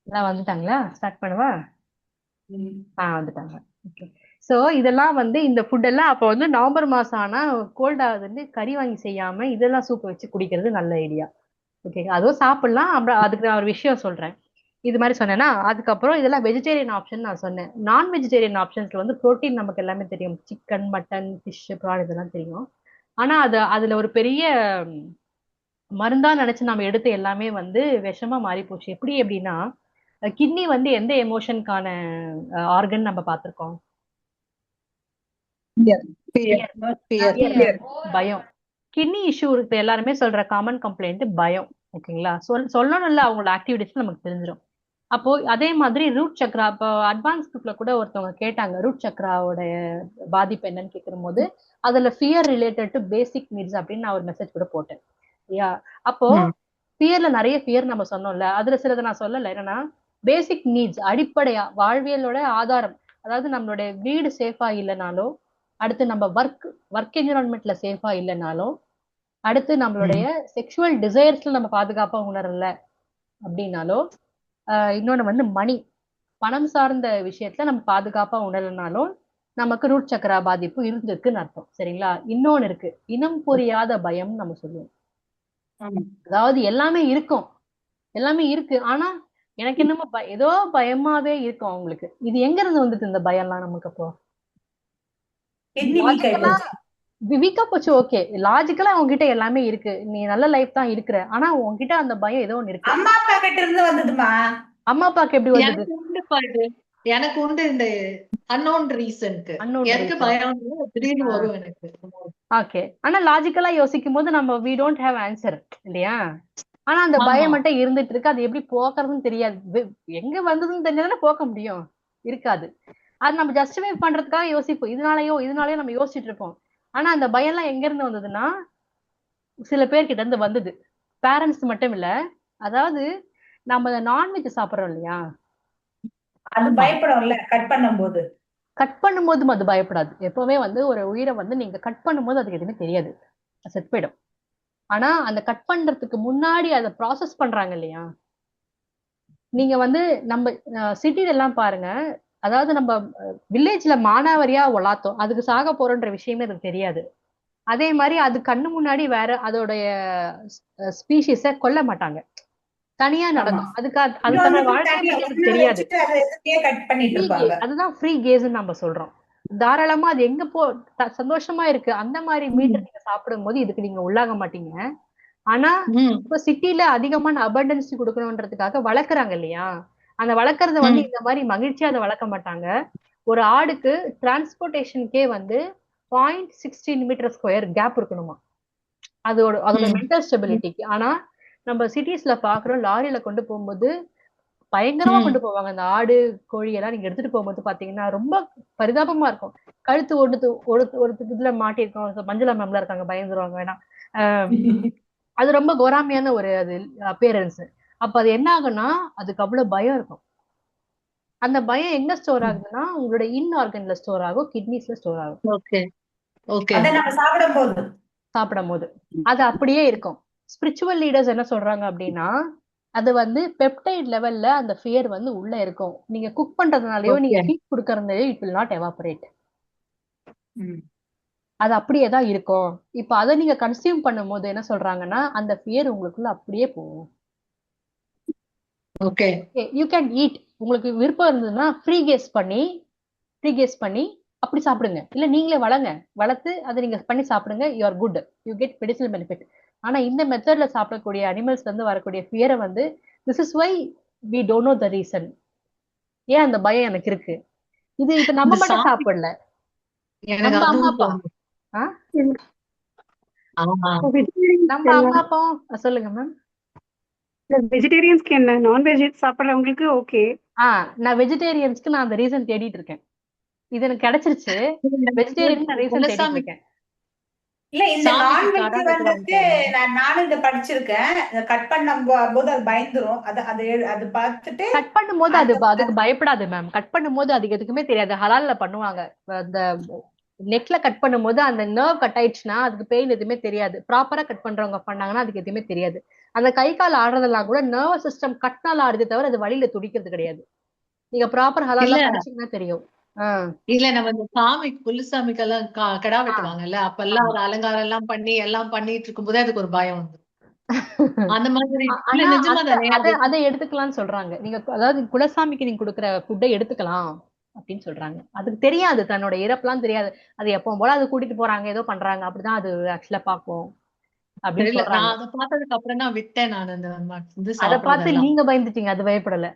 எல்லாம் வந்துட்டாங்களா? ஸ்டார்ட் பண்ணவா? ம். வந்துட்டாங்க. ஓகே. ஸோ இதெல்லாம் வந்து இந்த ஃபுட் எல்லாம் அப்போ வந்து நவம்பர் மாசம் ஆனா கோல்ட் ஆகுதுன்னு கறி வாங்கி செய்யாம இதெல்லாம் சூப் வச்சு குடிக்கிறது நல்ல ஐடியா. ஓகேங்க, அதுவும் சாப்பிடலாம். அப்புறம் அதுக்கு நான் ஒரு விஷயம் சொல்றேன். இது மாதிரி சொன்னேன்னா அதுக்கப்புறம் இதெல்லாம் வெஜிடேரியன் ஆப்ஷன் நான் சொன்னேன். நான் வெஜிடேரியன் ஆப்ஷன்ஸ்ல வந்து புரோட்டீன் நமக்கு எல்லாமே தெரியும். சிக்கன், மட்டன், ஃபிஷ், ப்ரான் இதெல்லாம் தெரியும். ஆனா அதுல ஒரு பெரிய மருந்தா நினைச்சு நம்ம எடுத்து எல்லாமே வந்து விஷமா மாறி போச்சு. எப்படின்னா கிட்னி வந்து எந்த எமோஷனுக்கான ஆர்கன் நம்ம பார்த்திருக்கோம்? Fear. Fear. Fear. Fear. Fear. பயம். கிட்னி இஷ்யூ இருக்கு எல்லாருமே சொல்ற காமன் கம்ப்ளைண்ட் பயம். ஓகேங்களா? சொல்லணும்ல, அவங்களோட ஆக்டிவிட்டிஸ் நமக்கு தெரிஞ்சிடும். அப்போ அதே மாதிரி ரூட் சக்ரா, இப்போ அட்வான்ஸ் குரூப்ல கூட ஒருத்தவங்க கேட்டாங்க ரூட் சக்ராவோட பாதிப்பு என்னன்னு கேட்கும் போது அதுல fear related to basic needs அப்படின்னு நான் ஒரு மெசேஜ் கூட போட்டேன். யா. அப்போ ம். ஃபியர்ல நிறைய ஃபியர் நம்ம சொன்னோம்ல, அதுல சிலதை நான் சொல்லல. என்னன்னா பேசிக் நீட்ஸ், அடிப்படையா வாழ்வியலோட ஆதாரம். அதாவது நம்மளுடைய வீடு சேஃபா இல்லைனாலோ, அடுத்து நம்ம ஒர்க் என்விரான்மெண்ட்ல சேஃபா இல்லைனாலோ, அடுத்து நம்மளுடைய ம். செக்ஷுவல் டிசைர்ஸ்ல நம்ம பாதுகாப்பா உணரல அப்படின்னாலோ, இன்னொன்னு வந்து மணி, பணம் சார்ந்த விஷயத்துல நம்ம பாதுகாப்பா உணரலனாலும் நமக்கு ரூட் சக்கரா பாதிப்பு இருந்திருக்குன்னு அர்த்தம். சரிங்களா? இன்னொன்னு இருக்கு, இனம் புரியாத பயம் நம்ம சொல்லுவோம். ஆமா. அதாவது எல்லாமே இருக்கும், எல்லாமே இருக்கு. ஆனா எனக்கு என்னமோ ஏதோ பயமாவே இருக்கும் அவங்களுக்கு. இது எங்க இருந்து வந்தது இந்த பயம்லாம் நமக்கு? அப்போ கிட்னி வீக் ஆயி லாஜிக்கலா போச்சு. வீக்கா போச்சு. ஓகே, லாஜிக்கலா உன்கிட்ட எல்லாமே இருக்கு, நீ நல்ல லைஃப் தான் இருக்கிற. ஆனா உன்கிட்ட அந்த பயம் ஏதோ ஒண்ணு இருக்கு. அம்மா அப்பா கிட்ட இருந்து வந்ததுமா. அம்மா அப்பாக்கு எப்படி வந்தது? எனக்கு உண்டு பாரு. எனக்கு உண்டு இந்த அன்னோன் ரீசனுக்கு. அன்னோன் எனக்கு ரீசன். பயம் திடீர்னு வரும் எனக்கு. ஓகே. ஆனா லாஜிக்கலா யோசிக்கும் போது நம்ம வி டோன்ட் ஹேவ் ஆன்சர் இல்லையா? ஆனா அந்த ஆமா. பயம் மட்டும் இருந்துட்டு இருக்கு. அது எப்படி போக்குறதுன்னு தெரியாது. எங்க வந்ததுன்னு தெரிஞ்சதானே போக்க முடியும். இருக்காது. அது நம்ம ஜஸ்டிஃபை பண்றதுக்காக யோசிப்போம். இதனாலயோ நம்ம யோசிச்சுட்டு இருப்போம். ஆனா அந்த பயம் எல்லாம் எங்க இருந்து வந்ததுன்னா சில பேர்கிட்ட இருந்து வந்தது. பேரண்ட்ஸ் மட்டும் இல்ல. அதாவது நம்ம நான்வெஜ் சாப்பிடுறோம் இல்லையா? அது ஆமா. பயப்படும்ல கட் பண்ணும்போது. கட் பண்ணும்போது அது பயப்படாது. எப்பவுமே வந்து ஒரு உயிரை வந்து நீங்க கட் பண்ணும்போது அதுக்கு எதுவுமே தெரியாது, செத்து போயிடும். ஆனா அந்த கட் பண்றதுக்கு முன்னாடி அதை ப்ராசஸ் பண்றாங்க இல்லையா? நீங்க வந்து நம்ம சிட்டில எல்லாம் பாருங்க. அதாவது நம்ம வில்லேஜ்ல மானாவாரியா வளர்த்தோம், அதுக்கு சாக போறோன்ற விஷயமே அதுக்கு தெரியாது. அதே மாதிரி அது கண்ணு முன்னாடி வேற அதோடைய ஸ்பீஷிஸ கொல்ல மாட்டாங்க. தனியா ஆமா. நடக்கும். அதுக்கு அதுக்கான இன்னொன்னுக்கு வாழ்க்கையை தனியா பத்தி அதுக்கு இன்னொரு தெரியாது. வச்சுட்டு அதை எதிர்த்தையே கட் பண்ணிட்டு ஃப்ரீ கே இருப்பாங்க. அதுதான் ஃப்ரீ கேஸ்ன்னு நம்ம சொல்றோம். தாராளமா அது எங்க சந்தோஷமா இருக்கு அந்த மாதிரி மீட்டர் ம். நீங்க சாப்பிடும் போது இதுக்கு நீங்க உள்ளாக மாட்டீங்க. ஆனா ம். இப்ப சிட்டில அதிகமான அபண்டன்ஸ் கொடுக்கணுன்றதுக்காக வளர்க்குறாங்க இல்லையா? அந்த வளர்க்கறத வந்து ம். இந்த மாதிரி மகிழ்ச்சியா அதை வளர்க்க மாட்டாங்க. ஒரு ஆடுக்கு டிரான்ஸ்போர்டேஷனுக்கே வந்து 0.16 மீட்டர் ஸ்கொயர் கேப் இருக்கணுமா, அதோட அதோட ம். மென்டல் ஸ்டெபிலிட்டிக்கு. ஆனா நம்ம சிட்டிஸ்ல பாக்குறோம், லாரியில கொண்டு போகும்போது பயங்கரமா கொண்டு ம். போவாங்க. அந்த ஆடு, கோழி எல்லாம் நீங்க எடுத்துட்டு போகும்போது பாத்தீங்கன்னா ரொம்ப பரிதாபமா இருக்கும். கழுத்து ஒரு இதுல மாட்டிருக்கோம், மஞ்சளா மேம்லாம் இருக்காங்க, பயந்துருவாங்க வேணாம். அஹ் அது ரொம்ப கோராமையான ஒரு அது அப்பியரன்ஸ். அப்ப அது என்ன ஆகும்னா அதுக்கு அவ்வளவு பயம் இருக்கும். அந்த பயம் எங்க ஸ்டோர் ஆகுதுன்னா உங்களோட ஆர்கன்ல ஸ்டோர் ஆகும், கிட்னிஸ்ல ஸ்டோர் ஆகும். ஓகே. ஓகே. அப்போ அதை நம்ம சாப்பிடும் போது. சாப்பிடும் போது அது அப்படியே இருக்கும். ஸ்பிரிச்சுவல் லீடர்ஸ் என்ன சொல்றாங்க அப்படின்னா அது வந்து பெப்டைட் லெவல்ல அந்த ஃபியர் வந்து உள்ள இருக்கும். நீங்க குக் பண்றதுனாலயோ நீங்க ஓகே. ஹீட் கொடுக்கறதுனாலயோ இட் வில் நாட் எவாபரேட். ம். அது அப்படியே தான் இருக்கும். இப்ப அதை நீங்க கன்சியூம் பண்ணும் போது என்ன சொல்றாங்கன்னா அந்த ஃபியர் உங்களுக்குள்ள அப்படியே போகும். Okay. Okay, you can eat. உங்களுக்கு விருப்பம் இருந்ததுன்னா ஃப்ரீ கேஸ் பண்ணி அப்படி சாப்பிடுங்க. இல்ல நீங்களே வளர்த்து அதை நீங்க பண்ணி சாப்பிடுங்க. You are good, you get medicinal benefit. ஆனா இந்த மெத்தட்ல சாப்பிடக்கூடிய அனிமல்ஸ்ல இருந்து வரக்கூடிய ஃபியரை வந்து this is why we don't know the reason. ஏன் அந்த பயம் எனக்கு இருக்கு. இது நம்ம இந்த மட்டும் சாமி சாப்பிடல, எனக்கு நம்ம அம்மா அதுவும் அப்பா. தோணும். ஆ? ஆமா. நம்ம அம்மா அப்பாவும் சொல்லுங்க மேம். வெஜிடேரியன்ஸ்க்கு என்ன, நான்வெஜ் சாப்பிட்றவங்களுக்கு ஓகே. நான் வெஜிடேரியன்ஸ்க்கு நான் அந்த ரீசன் தேடிட்டு இருக்கேன். இது எனக்கு கிடைச்சிருச்சு. வெஜிடேரியன் நான் ரீசன் தேடிட்டு குலசாமி இருக்கேன். இல்ல இந்த சாமிக்கு நான்வெஜ் கடன் வந்துட்டு வைக்கலாம்னு. நானும் இத படிச்சிருக்கேன். கட் பண்ணும் போது அது பயந்துரும். அது பார்த்துட்டு கட் பண்ணும்போது அந்த அதுக்கு பயப்படாது மேம். கட் பண்ணும்போது அதுக்கு எதுக்குமே தெரியாது. ஹலால்ல பண்ணுவாங்க. அந்த நெக்ல கட் பண்ணும்போது அந்த நர்வ் கட் ஆயிடுச்சுன்னா அதுக்கு பெயின் எதுவுமே தெரியாது. ப்ராப்பரா கட் பண்றவங்க பண்ணாங்கன்னா அதுக்கு எதுவுமே தெரியாது. அந்த கை கால் ஆடுறதெல்லாம் கூட நர்வஸ் சிஸ்டம் கட்னால ஆடுதே தவிர அது வழியில துடிக்கிறது கிடையாது. நீங்க ப்ராப்பர் இல்ல ஹலாலா படிச்சீங்கன்னா தெரியும். ஆஹ் இல்ல நம்ம இந்த குலசாமிக்கெல்லாம் கிடா வெட்டுவாங்கல்ல, அப்பெல்லாம் ஒரு அலங்காரம் எல்லாம் பண்ணி எல்லாம் பண்ணிட்டு இருக்கும்போதே அதுக்கு ஒரு பயம் வந்து அந்த மாதிரி. இல்ல ஆனா நிஜமா தானே அது. அதை எடுத்துக்கலாம்னு சொல்றாங்க. நீங்க அதாவது குலசாமிக்கு நீங்க கொடுக்குற ஃபுட்டை எடுத்துக்கலாம் அப்படின்னு சொல்றாங்க. அதுக்கு தெரியாது, தன்னோட இறப்புலாம் தெரியாது. அது எப்பவும் போல அது கூட்டிட்டு போறாங்க, ஏதோ பண்றாங்க, அப்படிதான் அது ஆக்சுவலா பாக்கும் அப்படின்னு தெரியல, நான் சொல்றாங்க. அதை பார்த்ததுக்கு அப்புறம் தான் விட்டேன் நான் அந்த இது அதை பார்த்து சாப்பிடுறதெல்லாம். நீங்க பயந்துட்டீங்க, அது பயப்படல.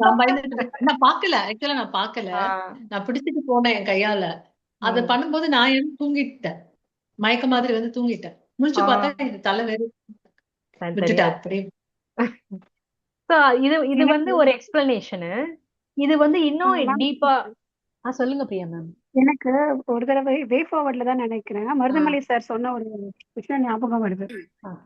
நான் பயந்துட்டு நான் பாக்கல, ஆக்சுவலா நான் பாக்கல. ஆஹ் நான் பிடிச்சிட்டு போனேன் என் கையால. அதை உம் பண்ணும்போது நான் எழுந்து தூங்கிட்டேன், மயக்க மாதிரி வந்து தூங்கிட்டேன். முழிச்சு பார்த்தா ஆஹ் இது தலை வேறு. சரி, விட்டுட்டேன் சரியா. அப்படியே. So, இது இது வந்து எனக்கு ஒரு எக்ஸ்பிளனேஷனு. இது வந்து இன்னும் மேம் டீப்பா சொல்லுங்க பிரியா மேம். எனக்கு ஒரு தடவை வே ஃபார்வர்ட்ல தான் நினைக்கிறேன் மருதமலை சார் சொன்ன ஒரு விஷயம் ஞாபகம் வருது.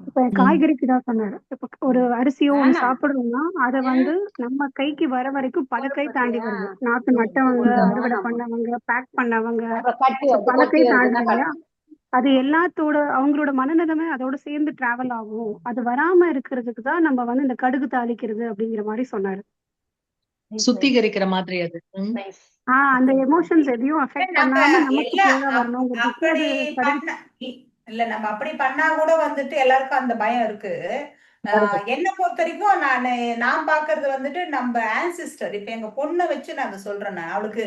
இப்ப ம். காய்கறிக்கு தான் சொன்னாரு. இப்ப ஒரு அரிசியோ ஒண்ணு சாப்பிடுறோம்னா அதை வந்து நம்ம கைக்கு வர வரைக்கும் பல கை தாண்டி வருது. நாத்து நட்டவங்க, அறுவடை பண்ணவங்க, பேக் பண்ணவங்க, பல கை தாண்டுது இல்லையா? அது எல்லாத்தோட அவங்களோட மனநிலைமை அதோட சேர்ந்து டிராவல் ஆகும். அது வராம இருக்கிறதுக்கு தான் நம்ம வந்து இந்த கடுகு தாளிக்கிறது அப்படிங்கிற மாதிரி சொன்னாரு. சுத்திகரிக்கிற மாதிரி அது. ம். அந்த எமோஷன்ஸ் எதையும் அஃபெக்ட் நம்ம பண்ணாம நமக்கு எல்லா ஃபுல்லா வரணுங்கிறதுக்கு அப்படி அது கடுகு. பண்ண இல்ல நம்ம அப்படி பண்ணா கூட வந்துட்டு எல்லாருக்கும் அந்த பயம் இருக்கு. என்ன பொறுத்த வரைக்கும் நான் பாக்குறது வந்துட்டு நம்ம ஆன்சிஸ்டர். இப்ப எங்க பொண்ணை வச்சு நான் அதை சொல்றேன். நான் அவளுக்கு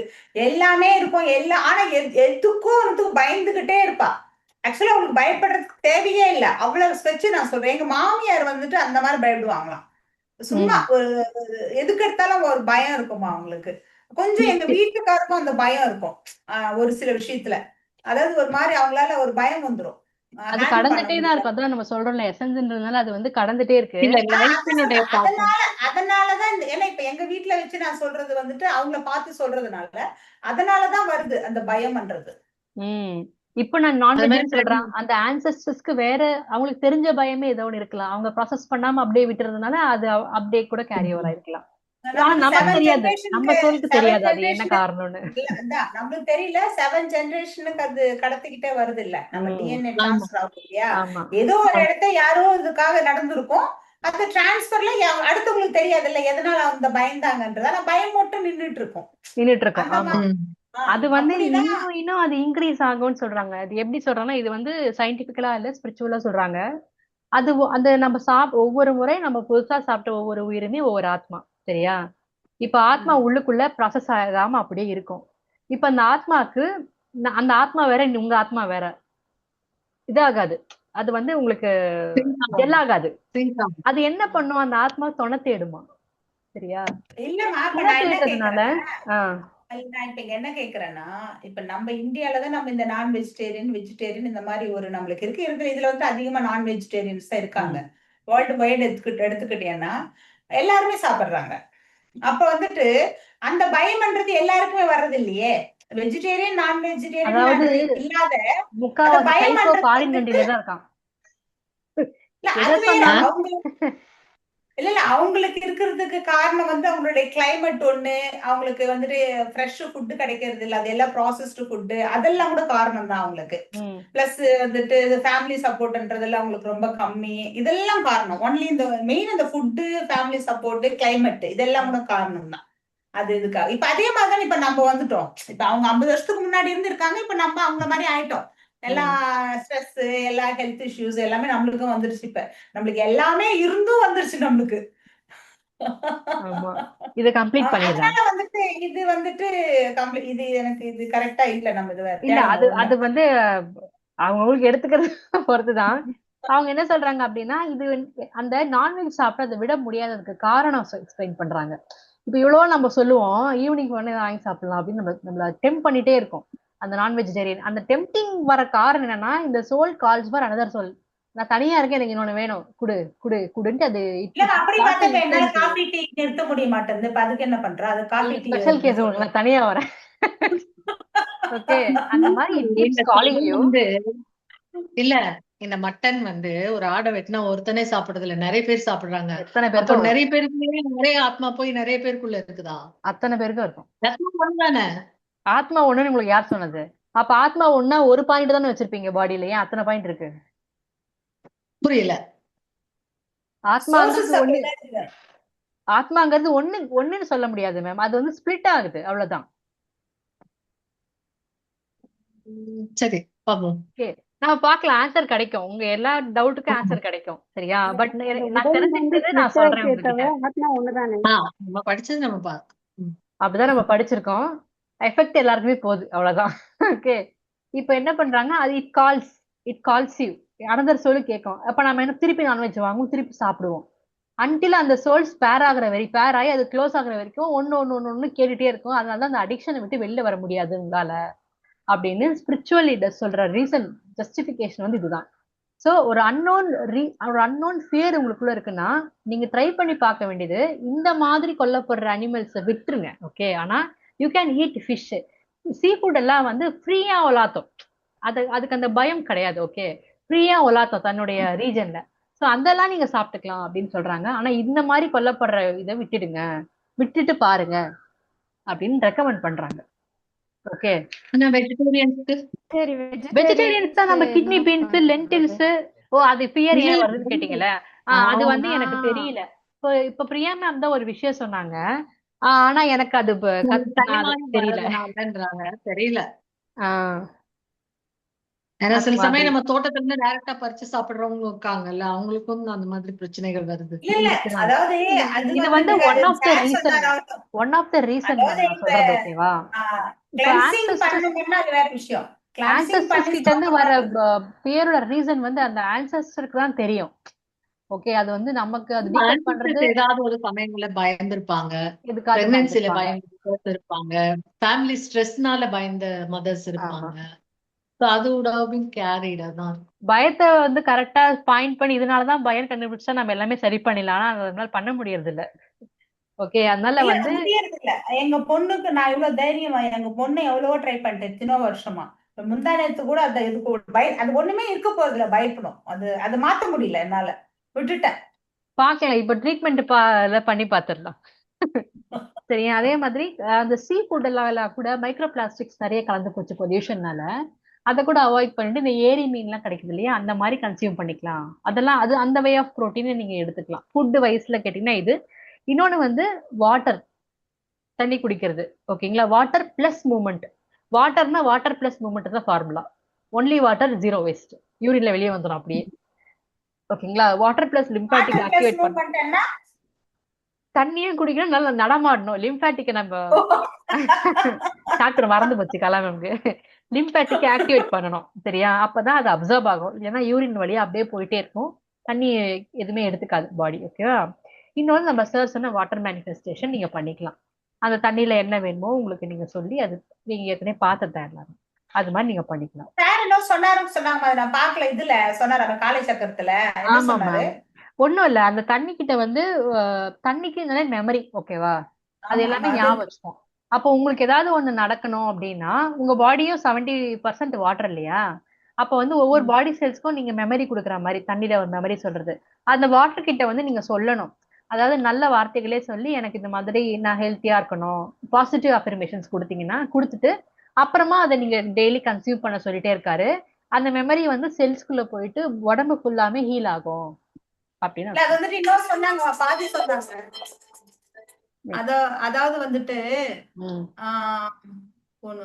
எல்லாமே இருக்கும், ஆனா எதுக்கும் அவனுக்கு பயந்துகிட்டே இருப்பா. ஆக்சுவலா அவளுக்கு பயப்படுறதுக்கு தேவையே இல்லை. அவ்வளவு வச்சு நான் சொல்றேன். எங்க மாமியார் வந்துட்டு அந்த மாதிரி பயப்படுவாங்களாம். சும்மா எதுக்கு எடுத்தாலும் ஒரு பயம் இருக்குமா அவங்களுக்கு. கொஞ்சம் எங்க வீட்டுக்காருக்கும் அந்த பயம் இருக்கும் ஒரு சில விஷயத்துல. அதாவது ஒரு மாதிரி அவங்களால ஒரு பயம் வந்துரும். அது ஹேண்டில் பண்ண கடந்துட்டே தான் முடியாது. இருக்கும். அதான் நம்ம சொல்றோம்ல, எசன்ஸ்ன்றதுனால அது வந்து கடந்துட்டே இருக்கு. இல்ல லைஃபினுடைய பாக்கம். அதனாலதான் ஏன்னா இப்ப எங்க வீட்டுல வச்சு நான் சொல்றது வந்துட்டு அவங்கள பார்த்து சொல்றதுனால அதனாலதான் வருது அந்த பயம்ன்றது. இப்ப நான் நான்வெஜ்னு சொல்றேன். அந்த ஆன்செஸ்டர்ஸ்க்கு வேற அவங்களுக்கு தெரிஞ்ச பயமே ஏதோ ஒண்ணு இருக்கலாம். அவங்க ப்ராசஸ் பண்ணாம அப்படியே விட்டுறதுனால அது அப்படியே கூட கேரி ஓவர் ஆயிருக்கலாம். ஆனா நமக்கு தெரியாது, நம்ம சோலுக்கு தெரியாது அது என்ன காரணம்னு. நம்மளுக்கு தெரியல. 7 ஜெனரேஷனுக்கு அது கடத்திக்கிட்டே வருது இல்ல, நம்ம டிஎன்ஏ டிரான்ஸ்ஃபர் ஆகும் இல்லையா? ஏதோ ஒரு இடத்த யாரோ இதுக்காக நடந்திருக்கும். அந்த டிரான்ஸ்ஃபர்ல அடுத்தவங்களுக்கு தெரியாது இல்ல எதனால அந்த பயந்தாங்கன்றது. ஆனா பயம் மட்டும் நின்னுட்டு இருக்கும். ஆமா. அது வந்து இன்னும் அது இன்க்ரீஸ் ஆகும்னு சொல்றாங்க. அது எப்படி சொல்றாங்கன்னா, இது வந்து சயின்டிபிக்கலா இல்ல, ஸ்பிரிச்சுவலா சொல்றாங்க. அது அந்த நம்ம ஒவ்வொரு முறை நம்ம புதுசா சாப்பிட்ட ஒவ்வொரு உயிருமே ஒவ்வொரு ஆத்மா, சரியா? இப்ப ஆத்மா உள்ளுக்குள்ள ப்ராசஸ் ஆகாம அப்படியே இருக்கும். இப்ப அந்த ஆத்மாக்கு அந்த ஆத்மா வேற, உங்க ஆத்மா வேற இதாகாது. அது வந்து உங்களுக்கு ஜெல் ஆகாது. அது என்ன பண்ணும், அந்த ஆத்மா துணை தேடுமா, சரியா? துணை தேடுறதுனால நான் இப்ப என்ன கேக்குறேன்னா, இப்ப நம்ம இந்தியாலதான் நம்ம இந்த நான் வெஜிடேரியன் வெஜிடேரியன் இந்த மாதிரி ஒரு நம்மளுக்கு இருக்கு. இதுல வந்து அதிகமா நான் வெஜிடேரியன்ஸ் தான் இருக்காங்க. வேர்ல்டு வைடு எடுத்துக்கிட்டேன்னா எல்லாருமே சாப்பிடுறாங்க. அப்ப வந்துட்டு அந்த பயம்ன்றது எல்லாருக்குமே வர்றது இல்லையே. வெஜிடேரியன் நான் வெஜிடேரியன் இல்லாத முக்காவாசி ஃபாரின் கண்ட்ரில தான் இருக்கான். இல்ல அவங்களுக்கு இருக்கிறதுக்கு காரணம் வந்து அவங்களுடைய கிளைமேட் ஒண்ணு, அவங்களுக்கு வந்துட்டு ஃப்ரெஷ் ஃபுட் கிடைக்கிறது இல்ல, அது எல்லாம் ப்ராசஸ்டு ஃபுட், அதெல்லாம் கூட காரணம் தான் அவங்களுக்கு. பிளஸ் வந்துட்டு ஃபேமிலி சப்போர்ட்ன்றதெல்லாம் அவங்களுக்கு ரொம்ப கம்மி. இதெல்லாம் காரணம். ஒன்லி இந்த மெயின் இந்த ஃபுட், ஃபேமிலி சப்போர்ட், கிளைமேட் இதெல்லாம் கூட காரணம் தான். அது இதுக்காக இப்ப அதே மாதிரிதான் இப்ப நம்ம வந்துட்டோம். இப்ப அவங்க 50 வருஷத்துக்கு முன்னாடி இருந்து இருக்காங்க. இப்ப நம்ம அவங்கள மாதிரி ஆயிட்டோம். எல்லா ஸ்ட்ரெஸ், எல்லா ஹெல்த் இஷ்யூஸ் எல்லாமே நம்மளுக்கும் வந்துருச்சு. இப்ப நம்மளுக்கு எல்லாமே இருந்தும் வந்துருச்சு நம்மளுக்கு. இத கம்ப்ளீட் பண்ணிடலாம். அதனால வந்துட்டு இது வந்துட்டு இது எனக்கு இது கரெக்டா இல்ல. நம்ம இது இல்ல, அது வந்து அவங்களுக்கு எடுத்துக்கிறது பொறுத்துதான். அவங்க என்ன சொல்றாங்க அப்படின்னா, இது அந்த நான்வெஜ் சாப்பிட்டு அதை விட முடியாததுக்கு காரணம் எக்ஸ்பிளைன் பண்றாங்க. இப்ப இவ்வளவு நம்ம சொல்லுவோம், ஈவினிங் உடனே வாங்கி சாப்பிடலாம் அப்படின்னு நம்மள டெம்ப் பண்ணிட்டே இருக்கும் அந்த நான் வெஜிடேரியன். அந்த டெம்ப்டிங் வர காரணம் என்னன்னா, இந்த soul calls for another soul. நான் தனியா இருக்கேன், எனக்கு இன்னொன்னு வேணும், குடு குடு குடுன்ட்டு அது காபி டீ நிறுத்த முடிய மாட்டேங்குது. அதுக்கு என்ன பண்ற? அது காபி டீ ஸ்பெஷல் கேஸ் உங்களுக்கு நான் தனியா வரேன். ஓகே, அந்த மாதிரி இல்ல, இந்த மட்டன் வந்து ஒரு ஆடை வெட்டினா ஒருத்தனே சாப்பிடுறது இல்ல, நிறைய பேர் சாப்பிடுறாங்க. எத்தனை பேருக்கு நிறைய பேருக்கு நிறைய ஆத்மா போய் நிறைய பேருக்குள்ள இருக்குதா? அத்தனை பேருக்கும் இருக்கும். தானே ஆத்மா ஒண்ணுன்னு உங்களுக்கு யார் சொன்னது? அப்ப ஆத்மா ஒண்ணா ஒரு பாயிண்ட் தானே வச்சிருப்பீங்க பாடியில, ஏன் அத்தனை பாயிண்ட் இருக்கு? புரியல. ஆத்மாங்கிறது சோர்சஸ் ஒண்ணு, அப்படிதான் இருக்கு. ஆத்மாங்கிறது ஒண்ணுன்னு சொல்ல முடியாது மேம். அது வந்து ஸ்பிளிட் ஆகுது, அவ்வளவுதான். சரி பாப்போம். ஓகே, நம்ம பார்க்கலாம், ஆன்சர் கிடைக்கும். உங்க எல்லா டவுட்டுக்கும் ஆன்சர் கிடைக்கும். சரியா? பட் அந்த நான் உடல் வந்து தெரிஞ்சுக்கிட்டது நான் ஸ்பிளிட் சொல்றேன் ஆயிருக்கே உங்ககிட்ட. தவிர ஆத்மா ஒண்ணுதானே. நம்ம படிச்சது நம்ம பார்க்க. அப்படிதான் நம்ம படிச்சிருக்கோம். எஃபெக்ட் எல்லாருக்குமே போகுது, அவ்வளவுதான். ஓகே, இப்போ என்ன பண்றாங்க, அது it calls you, another soul கேட்கும். அப்ப நம்ம என்ன திருப்பி நான்வெஜ் வாங்குவோம், திருப்பி சாப்பிடுவோம். அன்டில் அந்த சோல்ஸ் பேர் ஆகி அது க்ளோஸ் ஆகுற வரைக்கும் ஒன்னு கேட்டுட்டே இருக்கும். அதனால அந்த அடிக்ஷனை விட்டு வெளில வர முடியாது உங்களால அப்படின்னு ஸ்பிரிச்சுவல் லீடர்ஸ் சொல்ற ரீசன், ஜஸ்டிபிகேஷன் வந்து இதுதான். ஸோ ஒரு அன்னோன் ஃபியர் உங்களுக்குள்ள இருக்குன்னா நீங்க ட்ரை பண்ணி பார்க்க வேண்டியது, இந்த மாதிரி கொல்லப்படுற அனிமல்ஸை விட்டுருங்க. ஓகே, ஆனா you can eat fish, sea food எல்லாம் வந்து ஃப்ரீயா ஒலாத்தோம். அதுக்கு அந்த பயம் கிடையாது. ஓகே, ஃப்ரீயா ஒலாத்தோம் தன்னுடைய ரீஜன்ல. ஸோ அதெல்லாம் நீங்க சாப்பிட்டுக்கலாம் அப்படின்னு சொல்றாங்க. ஆனா இந்த மாதிரி கொல்லப்படுற இதை விட்டுடுங்க, விட்டுட்டு பாருங்க அப்படின்னு ரெக்கமெண்ட் பண்றாங்க. ஓகே, ஆனா வெஜிடேரியன்ஸ்க்கு சரி, வெஜிடேரியன்ஸ் தான் நம்ம கிட்னி என்ன பீன்ஸ், பண்றது? லென்டில்ஸ். ஓ, அது ஃபியர் இல்ல ஏன் வருதுன்னு கேட்டீங்கல்ல. அது வந்து எனக்கு ஆ. தெரியல. இப்ப பிரியா மேம் தான் ஒரு விஷயம் சொன்னாங்க. ஆனா எனக்கு அது தைமானம் தெரியல. வர்றதுனாலன்றாங்க, தெரியல. ஆஹ் ஏன்னா அந்த சில மாதிரி சமயம் நம்ம தோட்டத்துல இருந்து டைரக்டா பறிச்சு சாப்பிடுறவங்களும் இருக்காங்கல்ல, அவங்களுக்கும் அந்த மாதிரி பிரச்சனைகள் வருது. இல்ல இல்ல, இருக்கிறாங்க. அதாவது அது இது வந்து வந்துட்டு ஒன் அது ஆஃப் த சார் ரீசன், சொன்னாராகட்டும். மேம் அதாவது நான் இப்ப சொல்றது. ஓகேவா? இப்ப கிளென்சிங் ஆன்சஸ்டர்ஸ் பண்ணணும்னா அது வேற விஷயம். கிளென்சிங் பண்ணி கிட்ட இருந்து வர சாப்பிடுறது. பேரோட ரீசன் வந்து அந்த ஆன்சஸ்டருக்கு தான் தெரியும். ஓகே, அது வந்து நமக்கு அது டீகோட் பண்றது ஆன்சஸ்டர்ஸ் ஏதாவது ஒரு சமயங்கள்ல பயந்திருப்பாங்க, எதுக்காக பிரெக்னன்சில பயந்துருப்பாங்க. பயந்து இருப்பாங்க, ஃபேமிலி ஸ்ட்ரெஸ்னால பயந்த மதர்ஸ் ஆமா, இருப்பாங்க. So அது would have been carried. அதான். பயத்தை வந்து கரெக்டா பாயிண்ட் பண்ணி இதனாலதான் பயம் கண்டுபிடிச்சா நம்ம எல்லாமே சரி பண்ணிடலாம். ஆனா அதனால பண்ண முடியறது இல்ல. ஓகே, அதனால இல்ல வந்து முடியறது இல்ல. எங்க பொண்ணுக்கு நான் இவ்வளவு தைரியமா, எங்க பொண்ணு எவ்வளவோ ட்ரை பண்ணிட்டேன் எத்தனோ வருஷமா. இப்ப முந்தா நேத்து கூட அந்த இதுக்கு அது ஒண்ணுமே இருக்க போறது இல்ல, பயப்படும். அது மாத்த முடியல என்னால, விட்டுட்டேன். பாக்கலாம். இப்ப ட்ரீட்மெண்ட் பண்ணி பாத்துடலாம். சரியா? அதே மாதிரி அந்த சீ ஃபுட் எல்லாம் கூட மைக்ரோ பிளாஸ்டிக்ஸ் நிறைய கலந்து போச்சு பொல்யூஷன்னால. அதை கூட அவாய்ட் பண்ணிட்டு இந்த ஏரி மீன்லாம் கிடைக்குது இல்லையா, அந்த மாதிரி கன்சியூம் பண்ணிக்கலாம். அதெல்லாம் அது அந்த வே ஆஃப் ப்ரோட்டீனை நீங்க எடுத்துக்கலாம். ஃபுட் வைஸ்ல கேட்டீங்கன்னா இது. இன்னொன்னு வந்து வாட்டர், தண்ணி குடிக்கிறது. ஓகேங்களா? Water plus movement. Water plus movement தான் formula. Only water, zero waste. யூரின்ல வெளியே வந்துடும் அப்படியே. ஓகேங்களா? Water plus lymphatic water plus activate பண்ண, மூவ்மெண்ட். தண்ணியும் குடிக்கணும், நல்லா நடமாடணும். லிம்பாட்டிக்கை நம்ம சாப்பிட்டு மறந்து போச்சு கலாமக்கு. லிம்பாட்டிக் ஆக்டிவேட் பண்ணணும். சரியா? அப்பதான் அது அப்சர்வ் ஆகும். ஏன்னா யூரின் வழியா அப்படியே போயிட்டே இருக்கும், தண்ணி எதுவுமே எடுத்துக்காது பாடி. ஓகேவா? இன்னொன்று நம்ம சார் சொன்ன வாட்டர் மேனிஃபெஸ்டேஷன் நீங்க பண்ணிக்கலாம். அந்த தண்ணியில என்ன வேணுமோ உங்களுக்கு நீங்க சொல்லி, அது நீங்க ஏற்கனவே பார்த்துதான் எல்லாரும், அது மாதிரி நீங்க பண்ணிக்கலாம். சார் என்ன சொன்னாருன்னு சொன்னாங்க, நான் பாக்கல. இதுல சொன்னாரு காலை சக்கரத்துல என்ன ஆமா சொன்னாரு? மேம், ஒண்ணும் இல்ல. அந்த தண்ணி கிட்ட வந்து தண்ணிக்கு நல்ல மெமரி. ஓகேவா? அது ஆமா எல்லாமே ஆமா, அது ஞாபகம் வச்சுப்போம். அப்போ உங்களுக்கு ஏதாவது ஒண்ணு நடக்கணும் அப்படின்னா, உங்க பாடியும் 70% வாட்டர் இல்லையா? அப்ப வந்து ஒவ்வொரு பாடி செல்ஸ்க்கும் நீங்க மெமரி கொடுக்குற மாதிரி, தண்ணியில ஒரு மெமரி சொல்றது. அந்த வாட்டர் கிட்ட வந்து நீங்க சொல்லணும். அதாவது நல்ல வார்த்தைகளே சொல்லி, எனக்கு இந்த மாதிரி நான் ஹெல்த்தியா இருக்கணும், பாசிட்டிவ் அஃபர்மேஷன்ஸ் கொடுத்தீங்கன்னா கொடுத்துட்டு, அப்புறமா அதை நீங்க டெய்லி கன்சியூம் பண்ண சொல்லிட்டே இருக்காரு. அந்த மெமரி வந்து செல்ஸ்குள்ள போயிட்டு உடம்பு ஃபுல்லாமே ஹீல் ஆகும் அப்படின்னு இல்ல, அது அர்த்தம். வந்துட்டு இன்னொரு சொன்னாங்க, பாதி சொன்னாங்க. அதாவது வந்துட்டு ம். ஒண்ணு